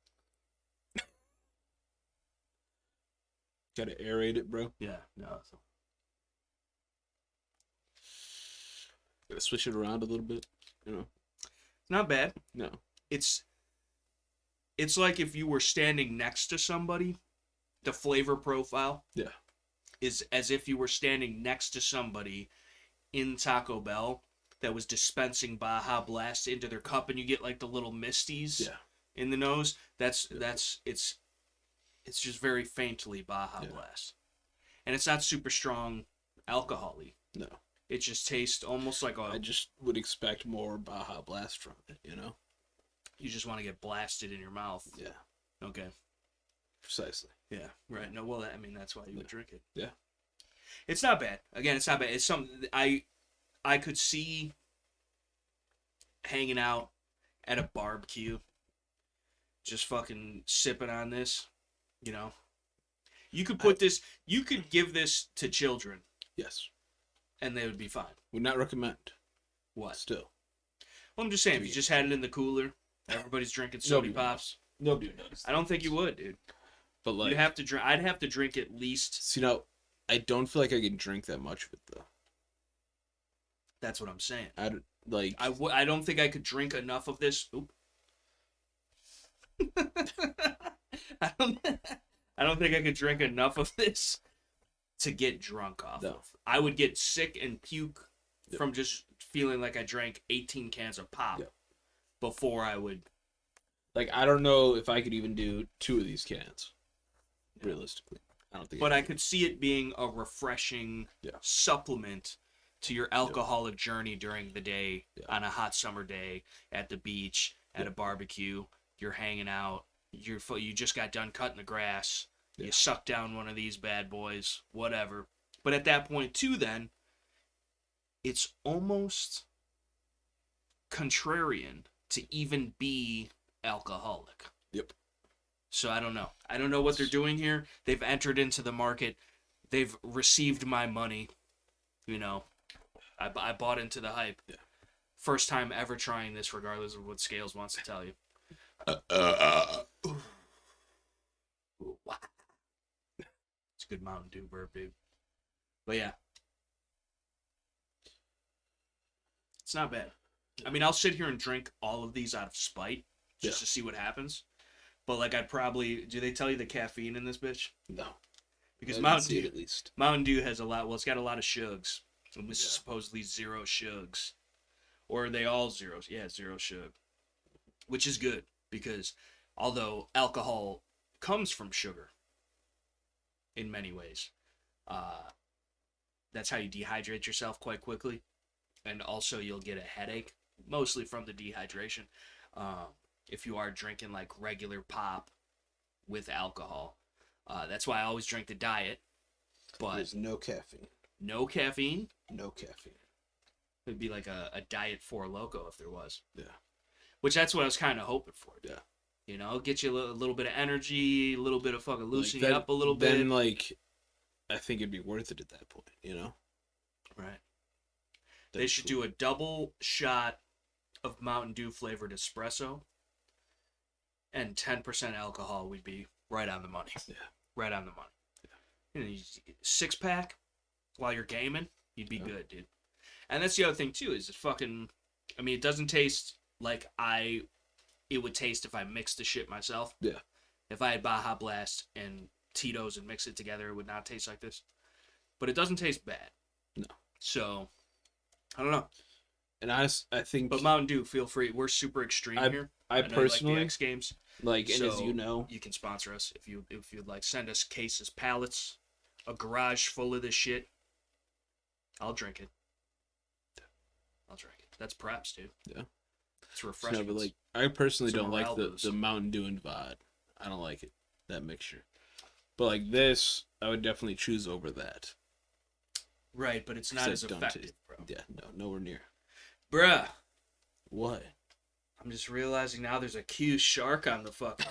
Got to aerate it, bro. Yeah, no. Got to switch it around a little bit. You know. It's not bad. No. It's like if you were standing next to somebody, the flavor profile is as if you were standing next to somebody in Taco Bell that was dispensing Baja Blast into their cup, and you get like the little misties in the nose. That's it's just very faintly Baja Blast, and it's not super strong alcohol-y. No. It just tastes almost like I just would expect more Baja Blast from it, you know? You just want to get blasted in your mouth. Yeah. Okay. Precisely. Yeah. Right. No. Well, that's why you would drink it. Yeah. It's not bad. Again, it's not bad. It's something I could see hanging out at a barbecue, just fucking sipping on this. You know, you could put this. You could give this to children. Yes. And they would be fine. Would not recommend. What? Still. Well, I'm just saying, if you just had it in the cooler, everybody's drinking soda pops. Nobody knows. I don't think you would, dude. But like, you'd have to drink. I'd have to drink at least. So, you know, I don't feel like I can drink that much of it though. That's what I'm saying. I don't think I could drink enough of this. Oop. I don't think I could drink enough of this to get drunk off of. I would get sick and puke from just feeling like I drank 18 cans of pop before I would. Like, I don't know if I could even do 2 of these cans. Realistically. I don't think. But I could see it being a refreshing supplement to your alcoholic journey during the day on a hot summer day at the beach, at a barbecue. You're hanging out. You just got done cutting the grass. You suck down one of these bad boys, whatever. But at that point, too, then, it's almost contrarian to even be alcoholic. Yep. So I don't know. I don't know what they're doing here. They've entered into the market. They've received my money. You know, I bought into the hype. Yeah. First time ever trying this, regardless of what Scales wants to tell you. It's a good Mountain Dew burp, dude. But yeah. It's not bad. I mean, I'll sit here and drink all of these out of spite just to see what happens. But like, I'd probably... Do they tell you the caffeine in this bitch? No. Because Mountain Dew has a lot... Well, it's got a lot of shugs. And this is supposedly 0 shugs. Or are they all zeros? Yeah, 0 shug. Which is good. Because although alcohol comes from sugar in many ways, that's how you dehydrate yourself quite quickly. And also you'll get a headache, mostly from the dehydration. If you are drinking like regular pop with alcohol. That's why I always drink the diet. But there's no caffeine. No caffeine? No caffeine. It'd be like a Diet 4 Loco if there was. Yeah. Which that's what I was kind of hoping for. Yeah. You know, get you a little bit of energy, a little bit of fucking loosen you up a little bit. Then, like, I think it'd be worth it at that point, you know? Right. They should do a double shot of Mountain Dew flavored espresso and 10% alcohol. We'd be right on the money. Yeah. Right on the money. Yeah. You know, 6-pack while you're gaming, you'd be good, dude. And that's the other thing, too, is it fucking... I mean, it doesn't taste like it would taste if I mixed the shit myself. Yeah. If I had Baja Blast and Tito's and mixed it together, it would not taste like this. But it doesn't taste bad. No. So, I don't know. And I think... But Mountain Dew, feel free. We're super extreme here. I personally... like the X Games. Like, so and as you know... You can sponsor us if you'd like. Send us cases, pallets, a garage full of this shit. I'll drink it. I'll drink it. That's preps, dude. Yeah. It's refreshing. No, but like, I personally don't like the Mountain Dew and VOD. I don't like it, that mixture. But like this, I would definitely choose over that. Right, but it's not as effective, bro. Yeah, no, nowhere near. Bruh. What? I'm just realizing now there's a cute shark on the fucking...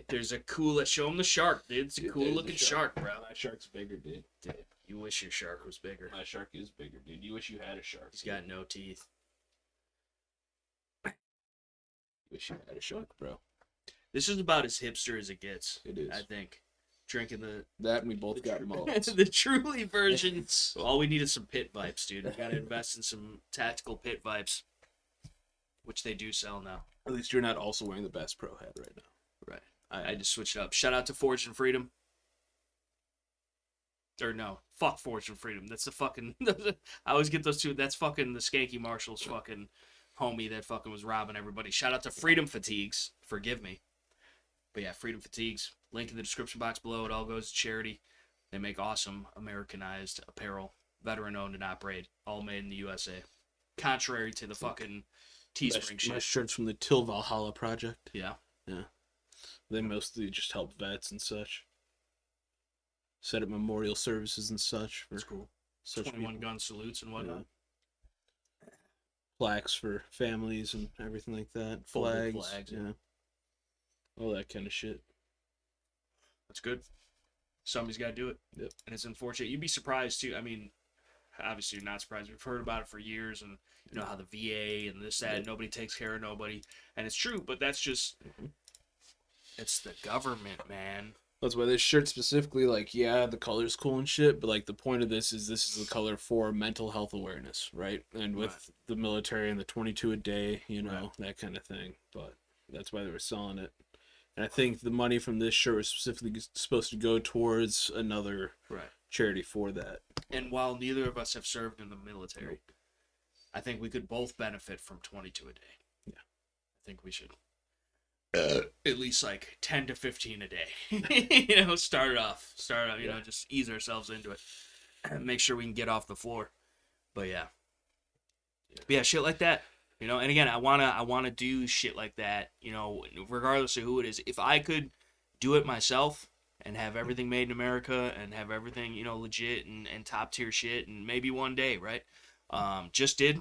There's a cool... Show him the shark, dude. It's a cool looking shark, bro. My shark's bigger, dude. Dude, you wish your shark was bigger. My shark is bigger, dude. You wish you had a shark. He's got no teeth. Wish you had a shark, bro. This is about as hipster as it gets. It is. I think. Drinking that, and we both got mults. the Truly version. All we need is some pit vipes, dude. We gotta invest in some tactical pit vipes, which they do sell now. At least you're not also wearing the Bass Pro hat right now. Right. I just switched it up. Shout out to Forge and Freedom. Or no, fuck Forge and Freedom. That's the fucking. I always get those two. That's fucking the Skanky Marshall's fucking homie that fucking was robbing everybody. Shout out to Freedom Fatigues. Forgive me. But yeah, Freedom Fatigues. Link in the description box below. It all goes to charity. They make awesome Americanized apparel. Veteran owned and operated. All made in the USA. Contrary to the fucking Teespring shit. My shirt's from the Till Valhalla Project. Yeah. Yeah. They mostly just help vets and such. Set up memorial services and such. For That's cool. Such 21 people. gun salutes and whatnot. Yeah. Plaques for families and everything like that. Folded Flags. Yeah. All that kind of shit. That's good. Somebody's got to do it. Yep. And it's unfortunate. You'd be surprised, too. I mean, obviously you're not surprised. We've heard about it for years, and you know how the VA and this, that, Yep. nobody takes care of nobody. And it's true, but that's just, it's the government, man. That's why this shirt specifically, like, yeah, the color's cool and shit, but, like, the point of this is the color for mental health awareness, right? And with the military and the 22 a day, you know, that kind of thing. But that's why they were selling it. And I think the money from this shirt was specifically supposed to go towards another charity for that. And while neither of us have served in the military, I think we could both benefit from 22 a day. Yeah. I think we should. At least like 10 to 15 a day. You know, start off, you know, just ease ourselves into it. Make sure we can get off the floor. But yeah. But yeah, shit like that. You know, and again, I wanna do shit like that, you know, regardless of who it is. If I could do it myself and have everything made in America and have everything, you know, legit and top tier shit, and maybe one day, right? Just did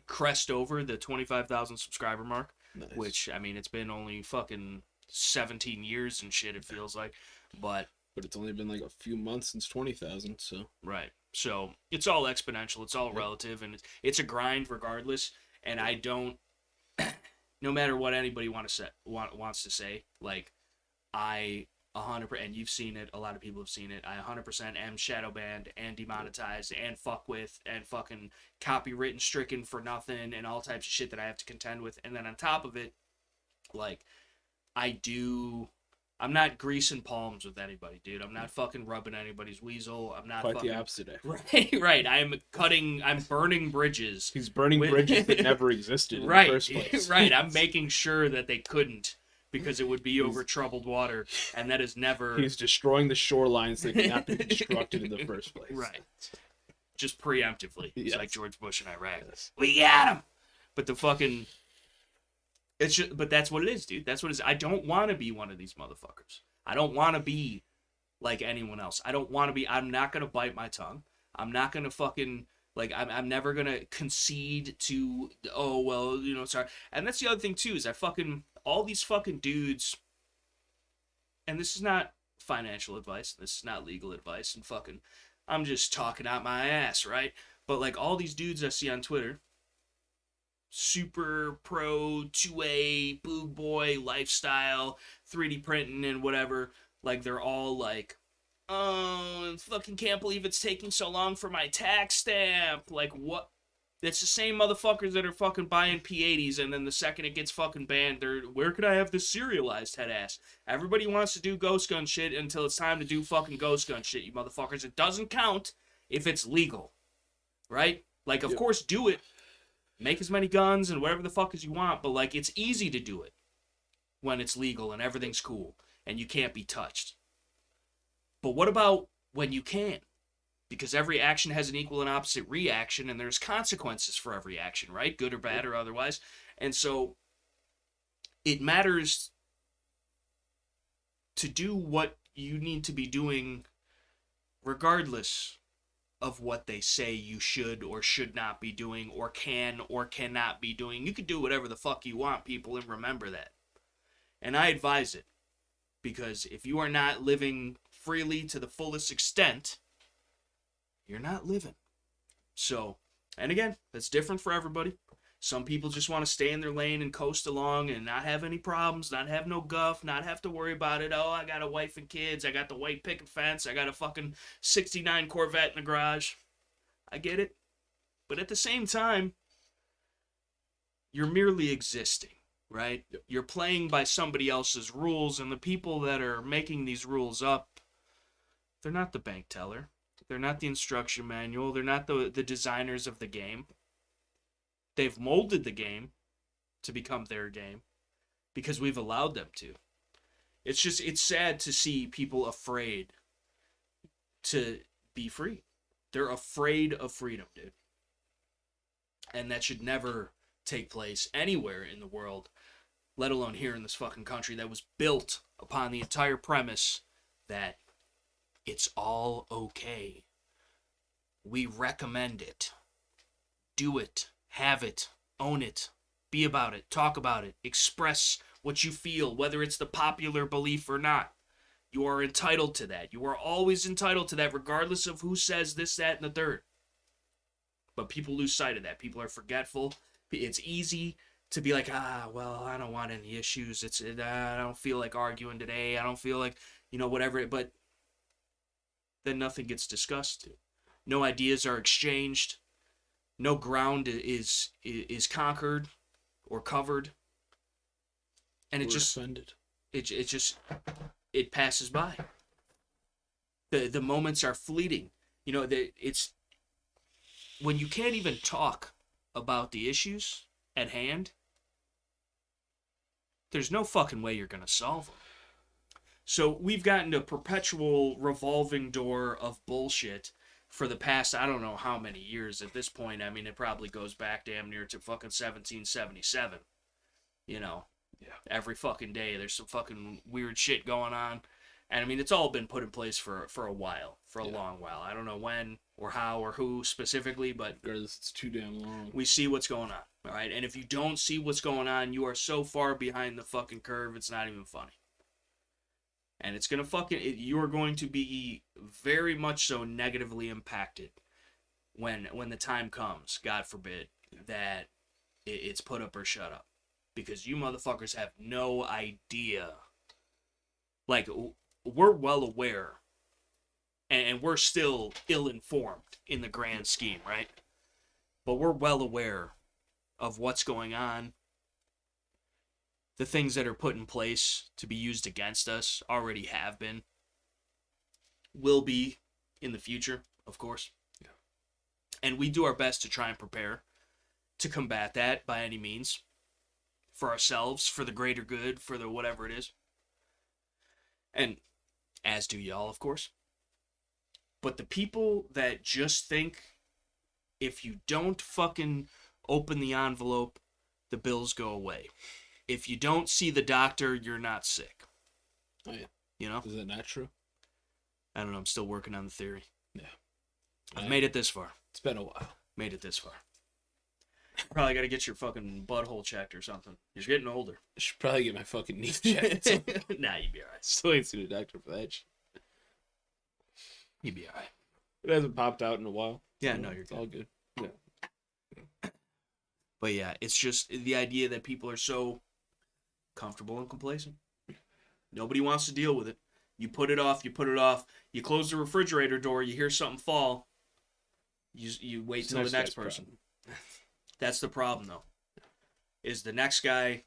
crest over the 25,000 subscriber mark. Nice. Which, I mean, it's been only fucking 17 years and shit, it feels like. But it's only been like a few months since 20,000, so. Right. So it's all exponential. It's all relative, and it's a grind regardless. And I don't, no matter what anybody wants to say, like, I 100%, and you've seen it, a lot of people have seen it, I 100% am shadow banned and demonetized and fuck with and fucking copywritten stricken for nothing and all types of shit that I have to contend with. And then on top of it, like, I'm not greasing palms with anybody, dude. I'm not fucking rubbing anybody's weasel. I'm not quite the opposite. Right. I'm burning bridges. He's burning bridges that never existed in the first place. Right. I'm making sure that they couldn't, because it would be over troubled water, and that is never... He's destroying the shorelines that cannot be constructed in the first place. Right. Just preemptively. Yes. It's like George Bush in Iraq. Yes. We got him! But the fucking... But that's what it is, dude. That's what it is. I don't want to be one of these motherfuckers. I don't want to be like anyone else. I'm not going to bite my tongue. I'm not going to fucking... Like, I'm never going to concede to, oh, well, you know, sorry. And that's the other thing, too, is all these fucking dudes, and this is not financial advice, this is not legal advice, and fucking, I'm just talking out my ass, right? But, like, all these dudes I see on Twitter, super pro, 2A, boob boy, lifestyle, 3D printing and whatever, like, they're all like, oh, fucking can't believe it's taking so long for my tax stamp. Like, what? It's the same motherfuckers that are fucking buying P80s, and then the second it gets fucking banned, they're, where could I have this serialized, head ass? Everybody wants to do ghost gun shit until it's time to do fucking ghost gun shit, you motherfuckers. It doesn't count if it's legal, right? Like, of course, do it. Make as many guns and whatever the fuck as you want, but, like, it's easy to do it when it's legal and everything's cool, and you can't be touched. But what about when you can? Because every action has an equal and opposite reaction, and there's consequences for every action, right? Good or bad or otherwise. And so it matters to do what you need to be doing regardless of what they say you should or should not be doing or can or cannot be doing. You can do whatever the fuck you want, people, and remember that. And I advise it. Because if you are not living freely to the fullest extent, you're not living. So, and again, that's different for everybody. Some people just want to stay in their lane and coast along and not have any problems, not have no guff, not have to worry about it. Oh, I got a wife and kids. I got the white picket fence. I got a fucking 69 Corvette in the garage. I get it. But at the same time, you're merely existing, right? Yep. You're playing by somebody else's rules, and the people that are making these rules up, they're not the bank teller. They're not the instruction manual. They're not the designers of the game. They've molded the game to become their game because we've allowed them to. It's sad to see people afraid to be free. They're afraid of freedom, dude. And that should never take place anywhere in the world, let alone here in this fucking country that was built upon the entire premise that it's all okay. We recommend it. Do it. Have it. Own it. Be about it. Talk about it. Express what you feel, whether it's the popular belief or not. You are entitled to that. You are always entitled to that, regardless of who says this, that, and the third. But people lose sight of that. People are forgetful. It's easy to be like, well, I don't want any issues. I don't feel like arguing today. I don't feel like, whatever. But then nothing gets discussed. No ideas are exchanged. No ground is conquered or covered, and it just offended. It passes by. The moments are fleeting. It's when you can't even talk about the issues at hand. There's no fucking way you're gonna solve them. So we've gotten a perpetual revolving door of bullshit for the past, I don't know how many years at this point. I mean, it probably goes back damn near to fucking 1777. Yeah. Every fucking day there's some fucking weird shit going on. And I mean, it's all been put in place for a while, for a long while. I don't know when or how or who specifically, but regardless, it's too damn long. We see what's going on, all right? And if you don't see what's going on, you are so far behind the fucking curve, it's not even funny. And it's going to you are going to be very much so negatively impacted when the time comes, God forbid, that it's put up or shut up. Because you motherfuckers have no idea. Like, we're well aware, and we're still ill-informed in the grand scheme, right? But we're well aware of what's going on. The things that are put in place to be used against us already have been. Will be in the future, of course. Yeah. And we do our best to try and prepare to combat that by any means. For ourselves, for the greater good, for the whatever it is. And as do y'all, of course. But the people that just think if you don't fucking open the envelope, the bills go away. If you don't see the doctor, you're not sick. Oh, yeah. Is that not true? I don't know. I'm still working on the theory. Yeah. I've made it this far. It's been a while. Made it this far. Probably got to get your fucking butthole checked or something. You're getting older. I should probably get my fucking knee checked. Nah, you'd be alright. Still ain't seen a doctor for that shit. You'd be alright. It hasn't popped out in a while. Yeah, no, you're good. All good. Yeah. But yeah, it's just the idea that people are so comfortable and complacent. Nobody wants to deal with it. You put it off, you put it off. You close the refrigerator door, you hear something fall. You wait till the next person. That's the problem, though. Is the next guy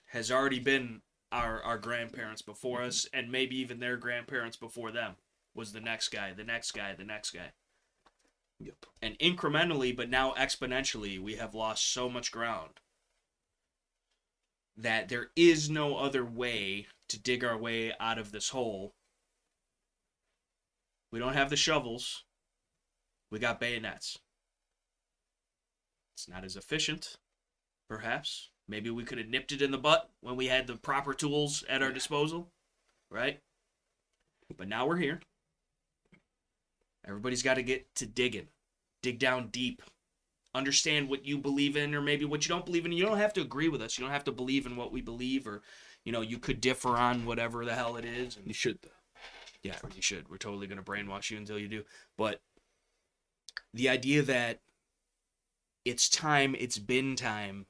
has already been our grandparents before us, and maybe even their grandparents before them was the next guy, the next guy, the next guy. Yep. And incrementally, but now exponentially, we have lost so much ground that there is no other way to dig our way out of this hole. We don't have the shovels. We got bayonets. It's not as efficient, perhaps. Maybe we could have nipped it in the butt when we had the proper tools at our disposal, right? But now we're here. Everybody's got to get to digging. Dig down deep. Understand what you believe in or maybe what you don't believe in. You don't have to agree with us. You don't have to believe in what we believe or, you could differ on whatever the hell it is. You should, though. Yeah, you should. We're totally going to brainwash you until you do. But the idea that it's time, it's been time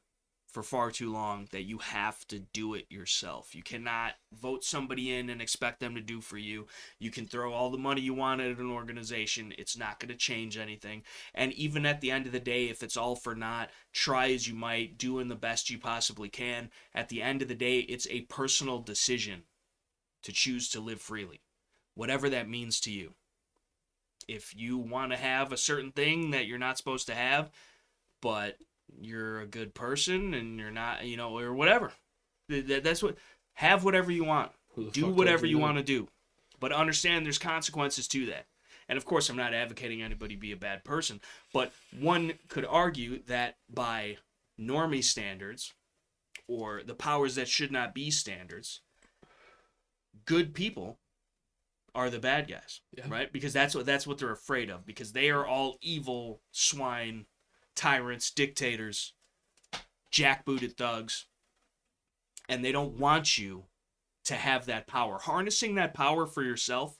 for far too long that you have to do it yourself. You cannot vote somebody in and expect them to do for you. You can throw all the money you want at an organization. It's not going to change anything. And even at the end of the day, if it's all for naught, try as you might, doing the best you possibly can. At the end of the day, it's a personal decision to choose to live freely, whatever that means to you. If you want to have a certain thing that you're not supposed to have, but you're a good person and you're not, or whatever. That's what, have whatever you want. Do whatever you want to do. But understand there's consequences to that. And of course, I'm not advocating anybody be a bad person, but one could argue that by normie standards, or the powers that should not be standards, good people are the bad guys, right? Because that's what they're afraid of, because they are all evil swine, tyrants, dictators, jackbooted thugs, and they don't want you to have that power. Harnessing that power for yourself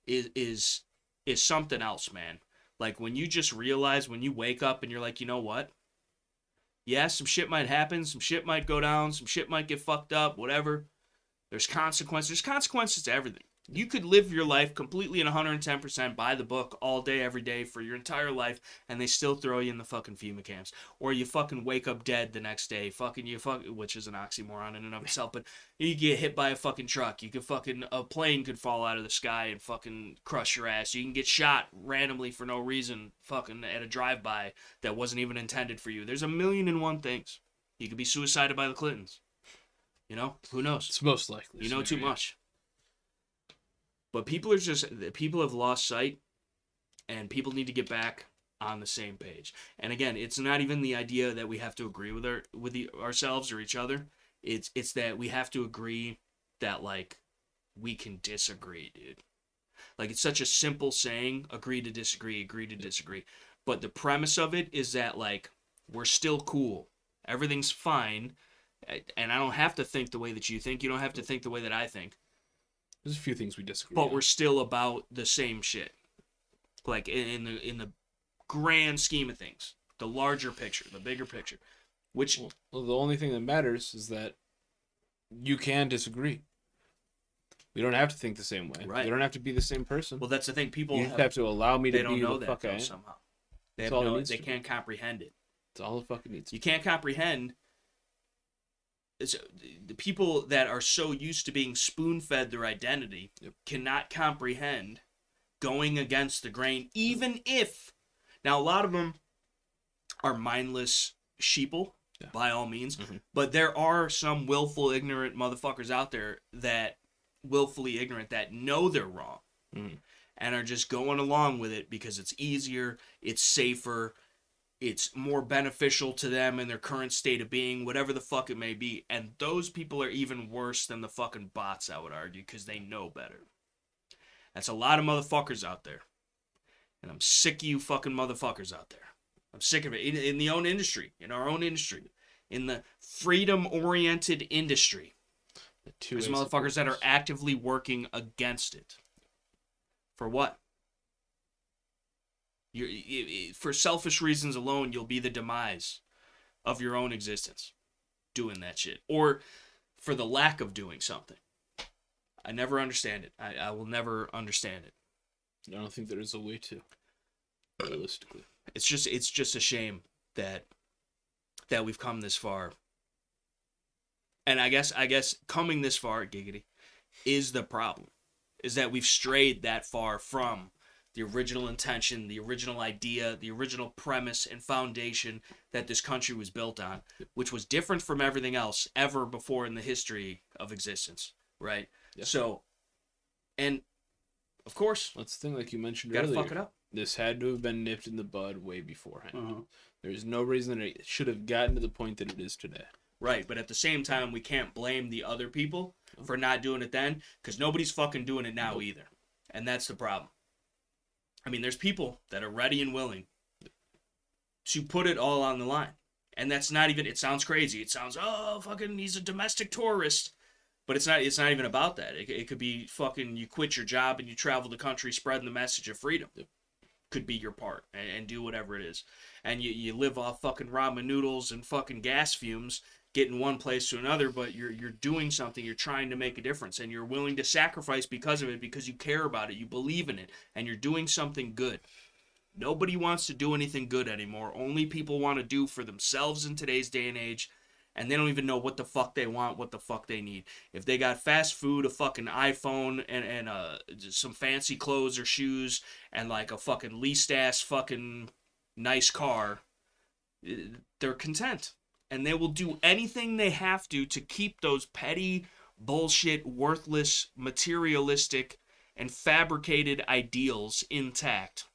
is something else, man. Like when you just realize, when you wake up and you're like, you know what? Yeah, some shit might happen, some shit might go down, some shit might get fucked up, whatever. There's consequences. There's consequences to everything. You could live your life completely and 110% by the book all day, every day for your entire life, and they still throw you in the fucking FEMA camps. Or you fucking wake up dead the next day, which is an oxymoron in and of itself, but you get hit by a fucking truck. A plane could fall out of the sky and fucking crush your ass. You can get shot randomly for no reason, fucking at a drive-by that wasn't even intended for you. There's a million and one things. You could be suicided by the Clintons. Who knows? It's most likely. You know too much. But people have lost sight, and people need to get back on the same page. And again, it's not even the idea that we have to agree with ourselves or each other. It's that we have to agree that, like, we can disagree, dude. Like, it's such a simple saying, agree to disagree. But the premise of it is that, like, we're still cool. Everything's fine. And I don't have to think the way that you think. You don't have to think the way that I think. There's a few things we disagree But on. we're still about the same shit. Like in the grand scheme of things, the larger picture, the bigger picture. Which well, the only thing that matters is that you can disagree. We don't have to think the same way. Right. We don't have to be the same person. Well, that's the thing. People you just have to allow me to be don't know the that fuck I am. somehow. They can't comprehend it. That's all it fucking needs. You can't comprehend. The people that are so used to being spoon-fed their identity cannot comprehend going against the grain, even if... Now, a lot of them are mindless sheeple, by all means, but there are some willful, ignorant motherfuckers out there that willfully ignorant that know they're wrong and are just going along with it because it's easier, it's safer, it's more beneficial to them in their current state of being, whatever the fuck it may be. And those people are even worse than the fucking bots, I would argue, because they know better. That's a lot of motherfuckers out there. And I'm sick of you fucking motherfuckers out there. I'm sick of it. In the own industry, in our own industry, in the freedom-oriented industry. There's motherfuckers that are actively working against it. For what? For selfish reasons alone, you'll be the demise of your own existence doing that shit. Or for the lack of doing something. I never understand it. I will never understand it. I don't think there is a way to, realistically. It's just a shame that we've come this far. And I guess coming this far, giggity, is the problem. Is that we've strayed that far from the original intention, the original idea, the original premise and foundation that this country was built on, which was different from everything else ever before in the history of existence, right? Yep. So, and of course, that's the thing, like you mentioned earlier. Gotta fuck it up. This had to have been nipped in the bud way beforehand. There's no reason that it should have gotten to the point that it is today. Right, but at the same time, we can't blame the other people for not doing it then, because nobody's fucking doing it now either. And that's the problem. I mean, there's people that are ready and willing to put it all on the line. And that's not even, it sounds crazy. It sounds, oh, fucking, he's a domestic tourist. But it's not even about that. It could be fucking, you quit your job and you travel the country spreading the message of freedom. could be your part and do whatever it is. And you live off fucking ramen noodles and fucking gas fumes, getting one place to another, but you're doing something, you're trying to make a difference, and you're willing to sacrifice because of it, because you care about it, you believe in it, and you're doing something good. Nobody wants to do anything good anymore. Only people want to do for themselves in today's day and age, and they don't even know what the fuck they want, what the fuck they need. If they got fast food, a fucking iPhone, and some fancy clothes or shoes, and like a fucking leased ass fucking nice car, they're content. And they will do anything they have to keep those petty, bullshit, worthless, materialistic, and fabricated ideals intact.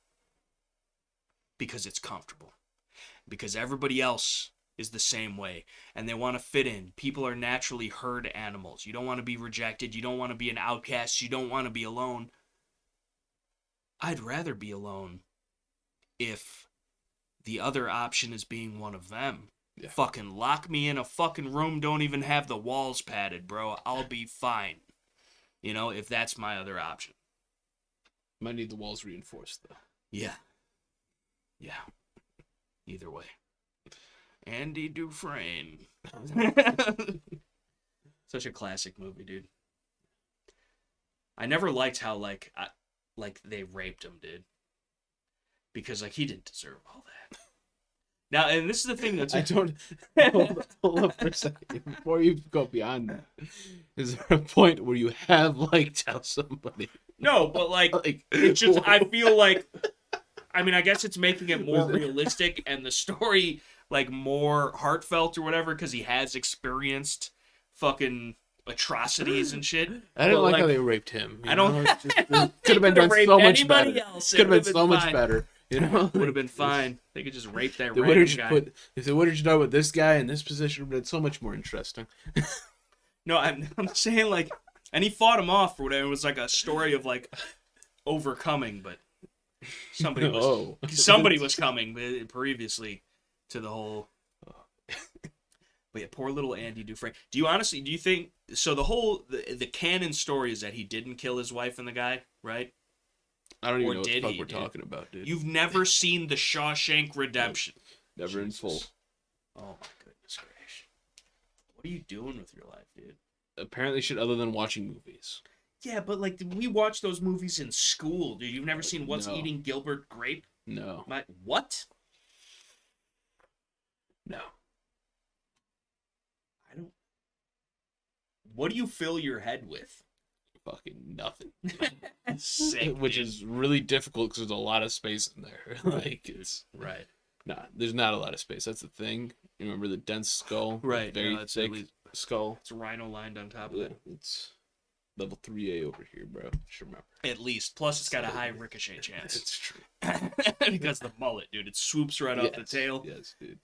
Because it's comfortable. Because everybody else is the same way. And they want to fit in. People are naturally herd animals. You don't want to be rejected. You don't want to be an outcast. You don't want to be alone. I'd rather be alone if the other option is being one of them. Yeah. Fucking lock me in a fucking room, don't even have the walls padded, bro. I'll be fine. You know, if that's my other option. Might need the walls reinforced, though. Yeah. Yeah. Either way. Andy Dufresne. Such a classic movie, dude. I never liked how, like they raped him, dude. Because, like, he didn't deserve all that. Now, and this is the thing that's... I don't... Hold up for a second. Before you go beyond that, is there a point where you have, like, tell somebody... No, but, like it's just... I feel like... I mean, I guess it's making it more realistic and the story, like, more heartfelt or whatever, because he has experienced fucking atrocities and shit. I didn't like how they raped him. I don't... Could have been done so much better. Could have been so much better. You know, would have been fine. They could just rape that random guy. If they would have done with this guy in this position, it would have been so much more interesting. No, I'm saying, like, and he fought him off or whatever. It was like a story of, like, overcoming, but somebody was coming previously to the whole. But yeah, poor little Andy Dufresne. Do you think so? The canon story is that he didn't kill his wife and the guy, right? I don't even know what the fuck we're talking about, dude. You've never seen The Shawshank Redemption. Never in full. Oh my goodness gracious. What are you doing with your life, dude? Apparently shit other than watching movies. Yeah, but like we watch those movies in school, dude. You've never seen What's Eating Gilbert Grape? No. What? No. I don't. What do you fill your head with? Fucking nothing. Sick, which is really difficult because there's a lot of space in there. Like it's right. Nah, there's not a lot of space. That's the thing. You remember the dense skull? Right. Very thick skull. It's rhino lined on top of it. It's level 3A over here, bro. Just remember. At least. Plus, it's got a high ricochet chance. It's true. Because the mullet, dude. It swoops right off the tail. Yes, dude.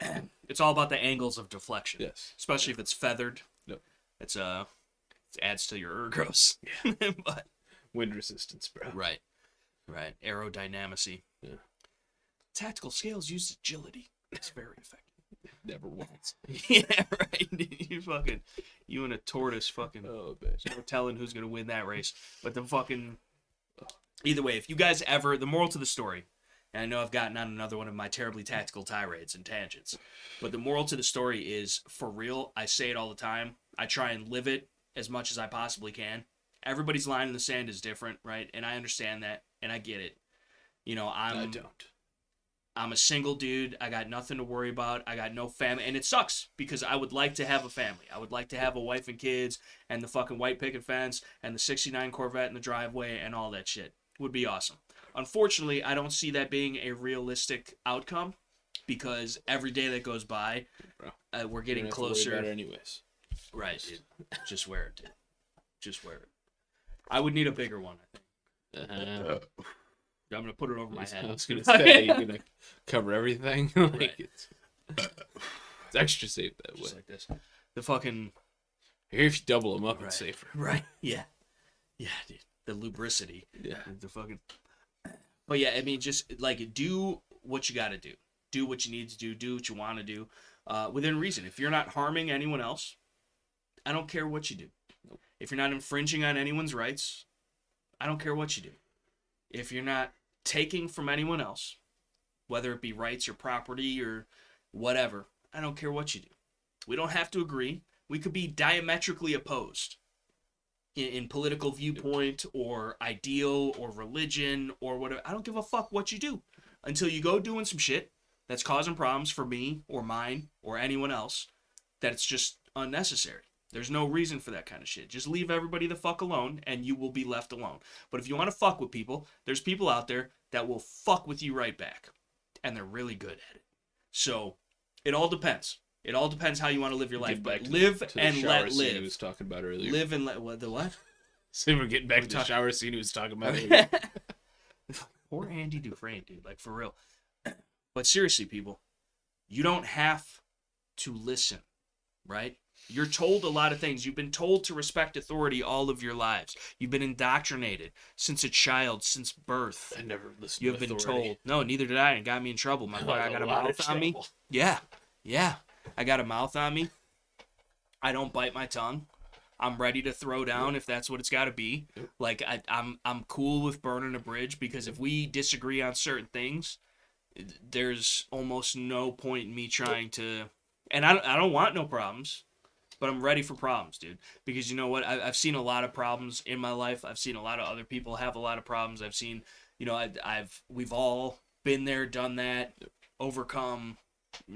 It's all about the angles of deflection. Yes. Especially if it's feathered. Yep. It's it adds to your ergos. Yeah. But wind resistance, bro. Right. Right. Aerodynamicy. Yeah. Tactical scales use agility. It's very effective. Never once. Yeah, right. You and a tortoise fucking. Oh, bitch. No telling who's gonna win that race. But the fucking. Either way, if you guys ever, the moral to the story, and I know I've gotten on another one of my terribly tactical tirades and tangents, but the moral to the story is, for real, I say it all the time. I try and live it as much as I possibly can. Everybody's line in the sand is different, right? And I understand that, and I get it. You know, I don't. I'm a single dude. I got nothing to worry about. I got no family. And it sucks because I would like to have a family. I would like to have a wife and kids and the fucking white picket fence and the 69 Corvette in the driveway and all that shit. Would be awesome. Unfortunately, I don't see that being a realistic outcome because every day that goes by, we're getting closer. About it anyways. Right, dude. Just wear it, dude. Just wear it. I would need a bigger one, I think. I'm going to put it over my head. I was going to say, you're going to cover everything. Like right. It's extra safe that Just way. like this. The fucking... Here, if you double them up, it's safer. Right, yeah. Yeah, dude. The lubricity. Yeah. The fucking... But yeah, I mean, just, like, do what you got to do. Do what you need to do. Do what you want to do. Within reason. If you're not harming anyone else, I don't care what you do. Nope. If you're not infringing on anyone's rights, I don't care what you do. If you're not taking from anyone else, whether it be rights or property or whatever. I don't care what you do. We don't have to agree. We could be diametrically opposed in political viewpoint or ideal or religion or whatever. I don't give a fuck what you do until you go doing some shit that's causing problems for me or mine or anyone else that it's just unnecessary. There's no reason for that kind of shit. Just leave everybody the fuck alone and you will be left alone. But if you want to fuck with people, there's people out there that will fuck with you right back. And they're really good at it. So it all depends. It all depends how you want to live your life. But live and let live. He was talking about earlier. Live and let what? The what? So we're getting back to the shower scene he was talking about earlier. Poor Andy Dufresne, dude. Like, for real. But seriously, people, you don't have to listen, right? You're told a lot of things. You've been told to respect authority all of your lives. You've been indoctrinated since a child, since birth. I never listened You have to been authority. told. No, neither did I. And it got me in trouble. I got a mouth on me. Yeah. I got a mouth on me. I don't bite my tongue. I'm ready to throw down if that's what it's got to be. Like, I'm cool with burning a bridge because if we disagree on certain things, there's almost no point in me trying to. And I don't want no problems. But I'm ready for problems, dude. Because you know what? I've seen a lot of problems in my life. I've seen a lot of other people have a lot of problems. I've seen, you know, we've all been there, done that, overcome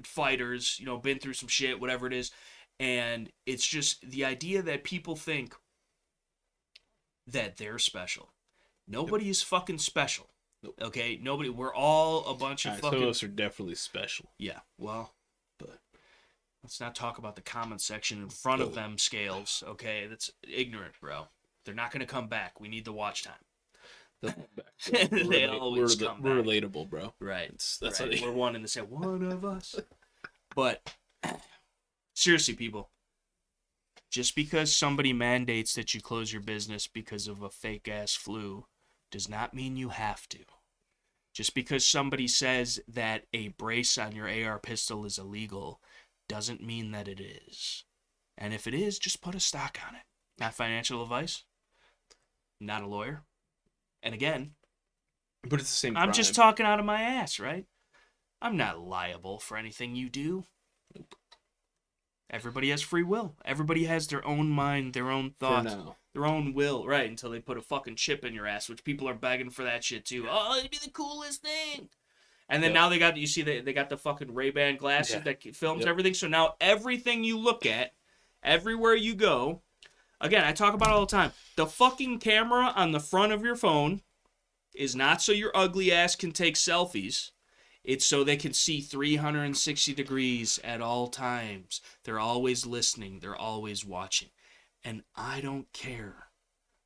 fighters, you know, been through some shit, whatever it is. And it's just the idea that people think that they're special. Nobody is fucking special. Nope. Okay? Nobody. We're all a bunch of fucking. Some of us are definitely special. Yeah. Well. Let's not talk about the comment section in front of them scales, okay? That's ignorant, bro. They're not going to come back. We need the watch time. They'll come back. They always come We're back. Relatable, bro. Right. That's right. We're one in the same. One of us. But seriously, people, just because somebody mandates that you close your business because of a fake-ass flu does not mean you have to. Just because somebody says that a brace on your AR pistol is illegal doesn't mean that it is. And if it is, just put a stock on it. Not financial advice. Not a lawyer. And again, but it's the same I'm crime. just talking out of my ass, right? I'm not liable for anything you do. Nope. Everybody has free will. Everybody has their own mind, their own thoughts, their own will, right? Until they put a fucking chip in your ass, which people are begging for that shit too. Oh, it'd be the coolest thing. And then now they got, you see, they got the fucking Ray-Ban glasses that films everything. So now everything you look at, everywhere you go, again, I talk about it all the time. The fucking camera on the front of your phone is not so your ugly ass can take selfies. It's so they can see 360 degrees at all times. They're always listening. They're always watching. And I don't care.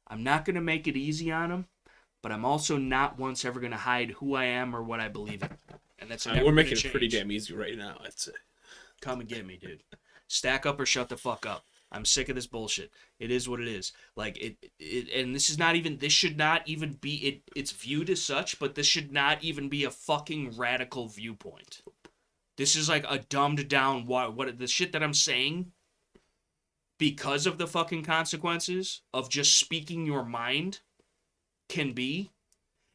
I'm not going to make it easy on them. But I'm also not once ever going to hide who I am or what I believe in. And that's never we're making it pretty damn easy right now, I'd say. Come and get me, dude. Stack up or shut the fuck up. I'm sick of this bullshit. It is what it is. Like, and this should not even be, it's viewed as such, but this should not even be a fucking radical viewpoint. This is like a dumbed down, what the shit that I'm saying, because of the fucking consequences of just speaking your mind, can be.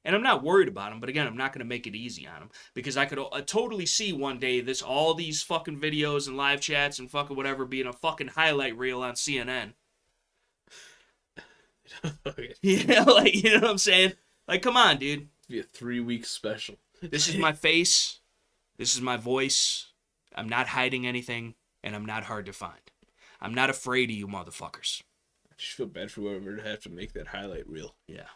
And I'm not worried about them, but again, I'm not going to make it easy on them because I could totally see one day all these fucking videos and live chats and fucking whatever being a fucking highlight reel on CNN. Okay. Yeah, like, you know what I'm saying? Like, come on, dude. It'd be a 3-week special. This is my face. This is my voice. I'm not hiding anything, and I'm not hard to find. I'm not afraid of you motherfuckers. I just feel bad for whoever would have to make that highlight reel. Yeah.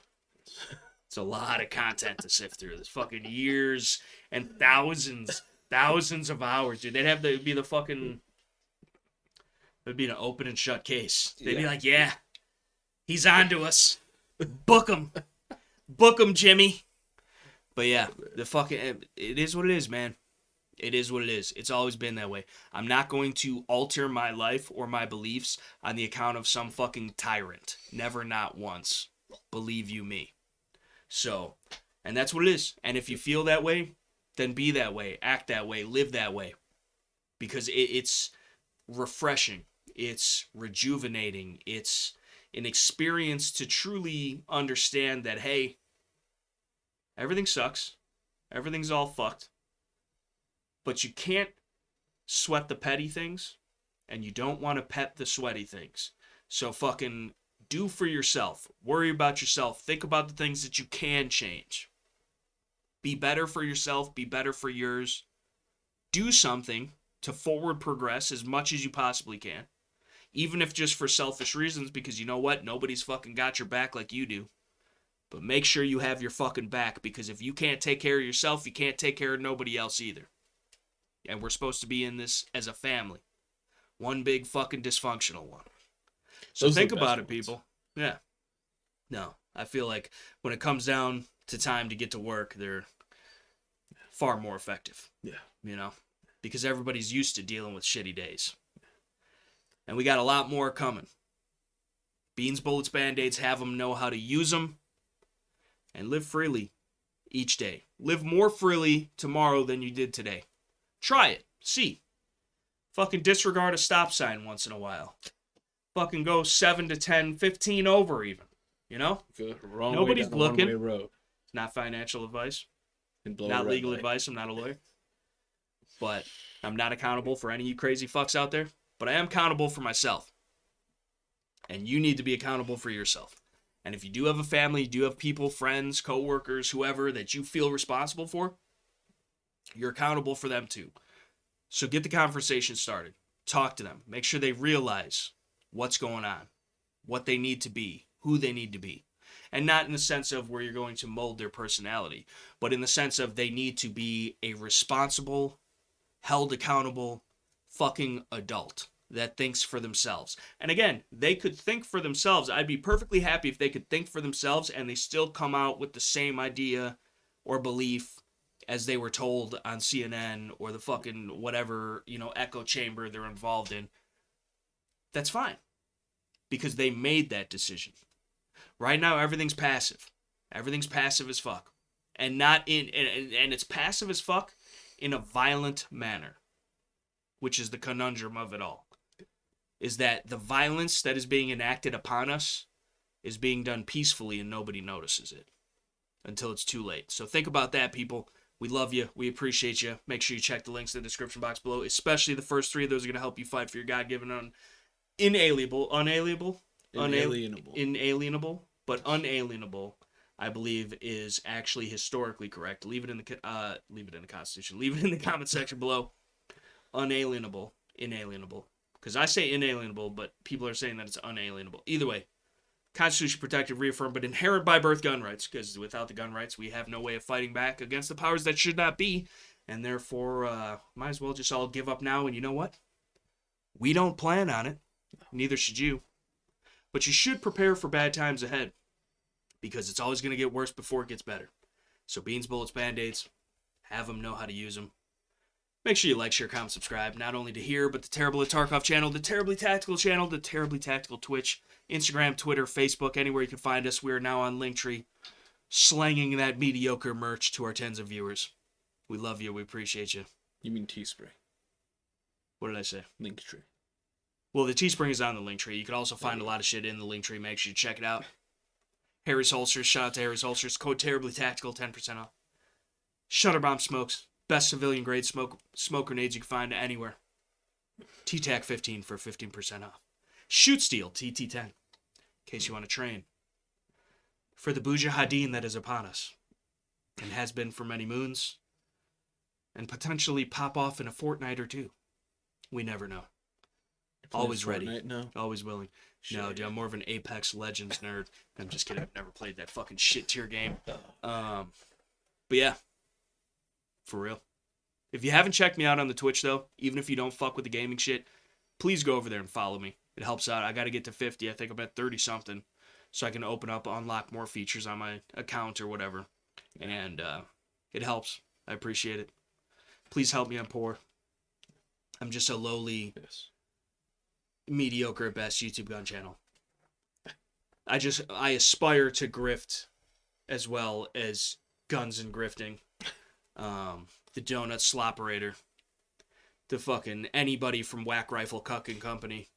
It's a lot of content to sift through. There's fucking years and thousands of hours, dude. It'd be the fucking, it'd be an open and shut case. They'd be like, yeah, he's on to us. Book him, Jimmy. But yeah, the fucking, it is what it is, man. It is what it is. It's always been that way. I'm not going to alter my life or my beliefs on the account of some fucking tyrant. Never, not once. Believe you me. So, and that's what it is. And if you feel that way, then be that way, act that way, live that way. Because it's refreshing. It's rejuvenating. It's an experience to truly understand that, hey, Everything sucks. Everything's all fucked. But you can't sweat the petty things, and you don't want to pet the sweaty things. So fucking do for yourself. Worry about yourself. Think about the things that you can change. Be better for yourself. Be better for yours. Do something to forward progress as much as you possibly can. Even if just for selfish reasons, because you know what? Nobody's fucking got your back like you do. But make sure you have your fucking back, because if you can't take care of yourself, you can't take care of nobody else either. And we're supposed to be in this as a family. One big fucking dysfunctional one. So Those are think the best about it, ones. people. Yeah. No, I feel like when it comes down to time to get to work, they're far more effective. Yeah. You know? Because everybody's used to dealing with shitty days. And we got a lot more coming. Beans, bullets, band-aids, have them know how to use them. And live freely each day. Live more freely tomorrow than you did today. Try it. See. Fucking disregard a stop sign once in a while. Fucking go 7 to 10, 15 over even. You know? Go wrong Nobody's way down looking. a one-way road. Not financial advice. And blow a Not red legal light. advice. I'm not a lawyer. But I'm not accountable for any of you crazy fucks out there. But I am accountable for myself. And you need to be accountable for yourself. And if you do have a family, you do have people, friends, co-workers, whoever that you feel responsible for, you're accountable for them too. So get the conversation started. Talk to them. Make sure they realize what's going on, what they need to be, who they need to be. And not in the sense of where you're going to mold their personality, but in the sense of they need to be a responsible, held accountable, fucking adult that thinks for themselves. And again, they could think for themselves. I'd be perfectly happy if they could think for themselves and they still come out with the same idea or belief as they were told on CNN or the fucking whatever, echo chamber they're involved in. That's fine. Because they made that decision. Right now, everything's passive. Everything's passive as fuck. And not in and it's passive as fuck in a violent manner. Which is the conundrum of it all. Is that the violence that is being enacted upon us is being done peacefully and nobody notices it. Until it's too late. So think about that, people. We love you. We appreciate you. Make sure you check the links in the description box below. Especially the first three of those are going to help you fight for your God-given inalienable, but unalienable, I believe is actually historically correct. Leave it in the Constitution. Leave it in the comment section below. Inalienable. Because I say inalienable, but people are saying that it's unalienable. Either way, Constitution protected, reaffirmed, but inherent by birth gun rights. Because without the gun rights, we have no way of fighting back against the powers that should not be. And therefore, might as well just all give up now. And you know what? We don't plan on it. Neither should you. But you should prepare for bad times ahead. Because it's always going to get worse before it gets better. So beans, bullets, band-aids. Have them know how to use them. Make sure you like, share, comment, subscribe. Not only to here, but the TerriblyTacticalChannel channel, the Terribly Tactical channel, the Terribly Tactical Twitch, Instagram, Twitter, Facebook, anywhere you can find us. We are now on Linktree, slanging that mediocre merch to our tens of viewers. We love you. We appreciate you. You mean Teespring? What did I say? Linktree. Well, the Teespring is on the Linktree. You can also find a lot of shit in the Linktree. Make sure you check it out. Harry's Holsters. Shout out to Harry's Holsters. Code Terribly Tactical, 10% off. Shutterbomb Smokes. Best civilian grade smoke grenades you can find anywhere. T-Tac 15 for 15% off. Shoot Steel TT10 in case you want to train. For the Mujahideen that is upon us and has been for many moons and potentially pop off in a fortnight or two. We never know. Always ready. No. Always willing. Shit. No, dude, I'm more of an Apex Legends nerd. I'm just kidding. I've never played that fucking shit tier game. But yeah. For real. If you haven't checked me out on the Twitch, though, even if you don't fuck with the gaming shit, please go over there and follow me. It helps out. I got to get to 50. I think I'm at 30-something. So I can unlock more features on my account or whatever. And it helps. I appreciate it. Please help me. I'm poor. I'm just a lowly, mediocre at best YouTube gun channel. I aspire to grift as well as guns and grifting. The Donut Slopperator, the fucking anybody from Whack Rifle Cuck and Company,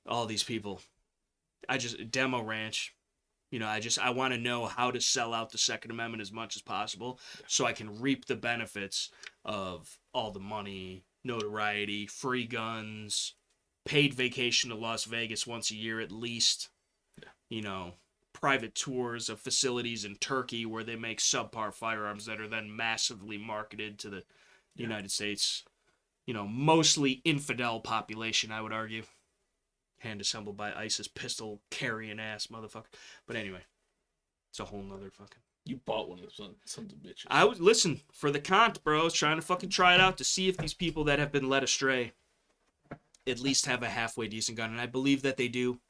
all these people. Demo Ranch, I want to know how to sell out the Second Amendment as much as possible so I can reap the benefits of all the money, notoriety, free guns, paid vacation to Las Vegas once a year at least, private tours of facilities in Turkey where they make subpar firearms that are then massively marketed to the United States, mostly infidel population, I would argue. Hand assembled by ISIS pistol carrying ass motherfucker. But anyway, it's a whole nother fucking. You bought one of those sons of bitches. I would listen for the cont, bro. I was trying to fucking try it out to see if these people that have been led astray at least have a halfway decent gun, and I believe that they do.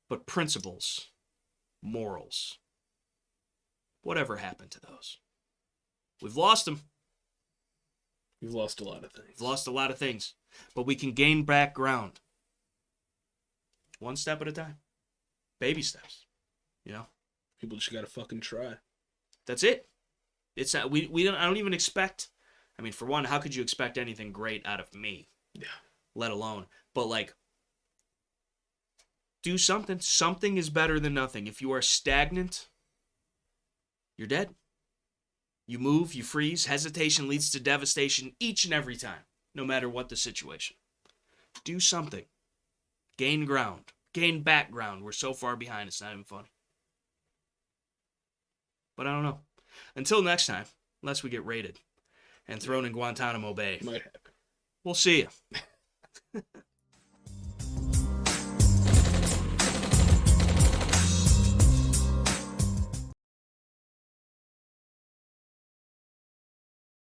But principles, morals, whatever happened to those? We've lost them. We've lost a lot of things. We've lost a lot of things. But we can gain back ground. One step at a time. Baby steps. People just gotta fucking try. That's it. It's not, we don't. I don't even expect. I mean, for one, how could you expect anything great out of me? Yeah. Let alone, but like, do something. Something is better than nothing. If you are stagnant, you're dead. You move, you freeze. Hesitation leads to devastation each and every time, no matter what the situation. Do something. Gain ground. Gain background. We're so far behind, it's not even funny. But I don't know. Until next time, unless we get raided and thrown in Guantanamo Bay. Might happen. We'll see you.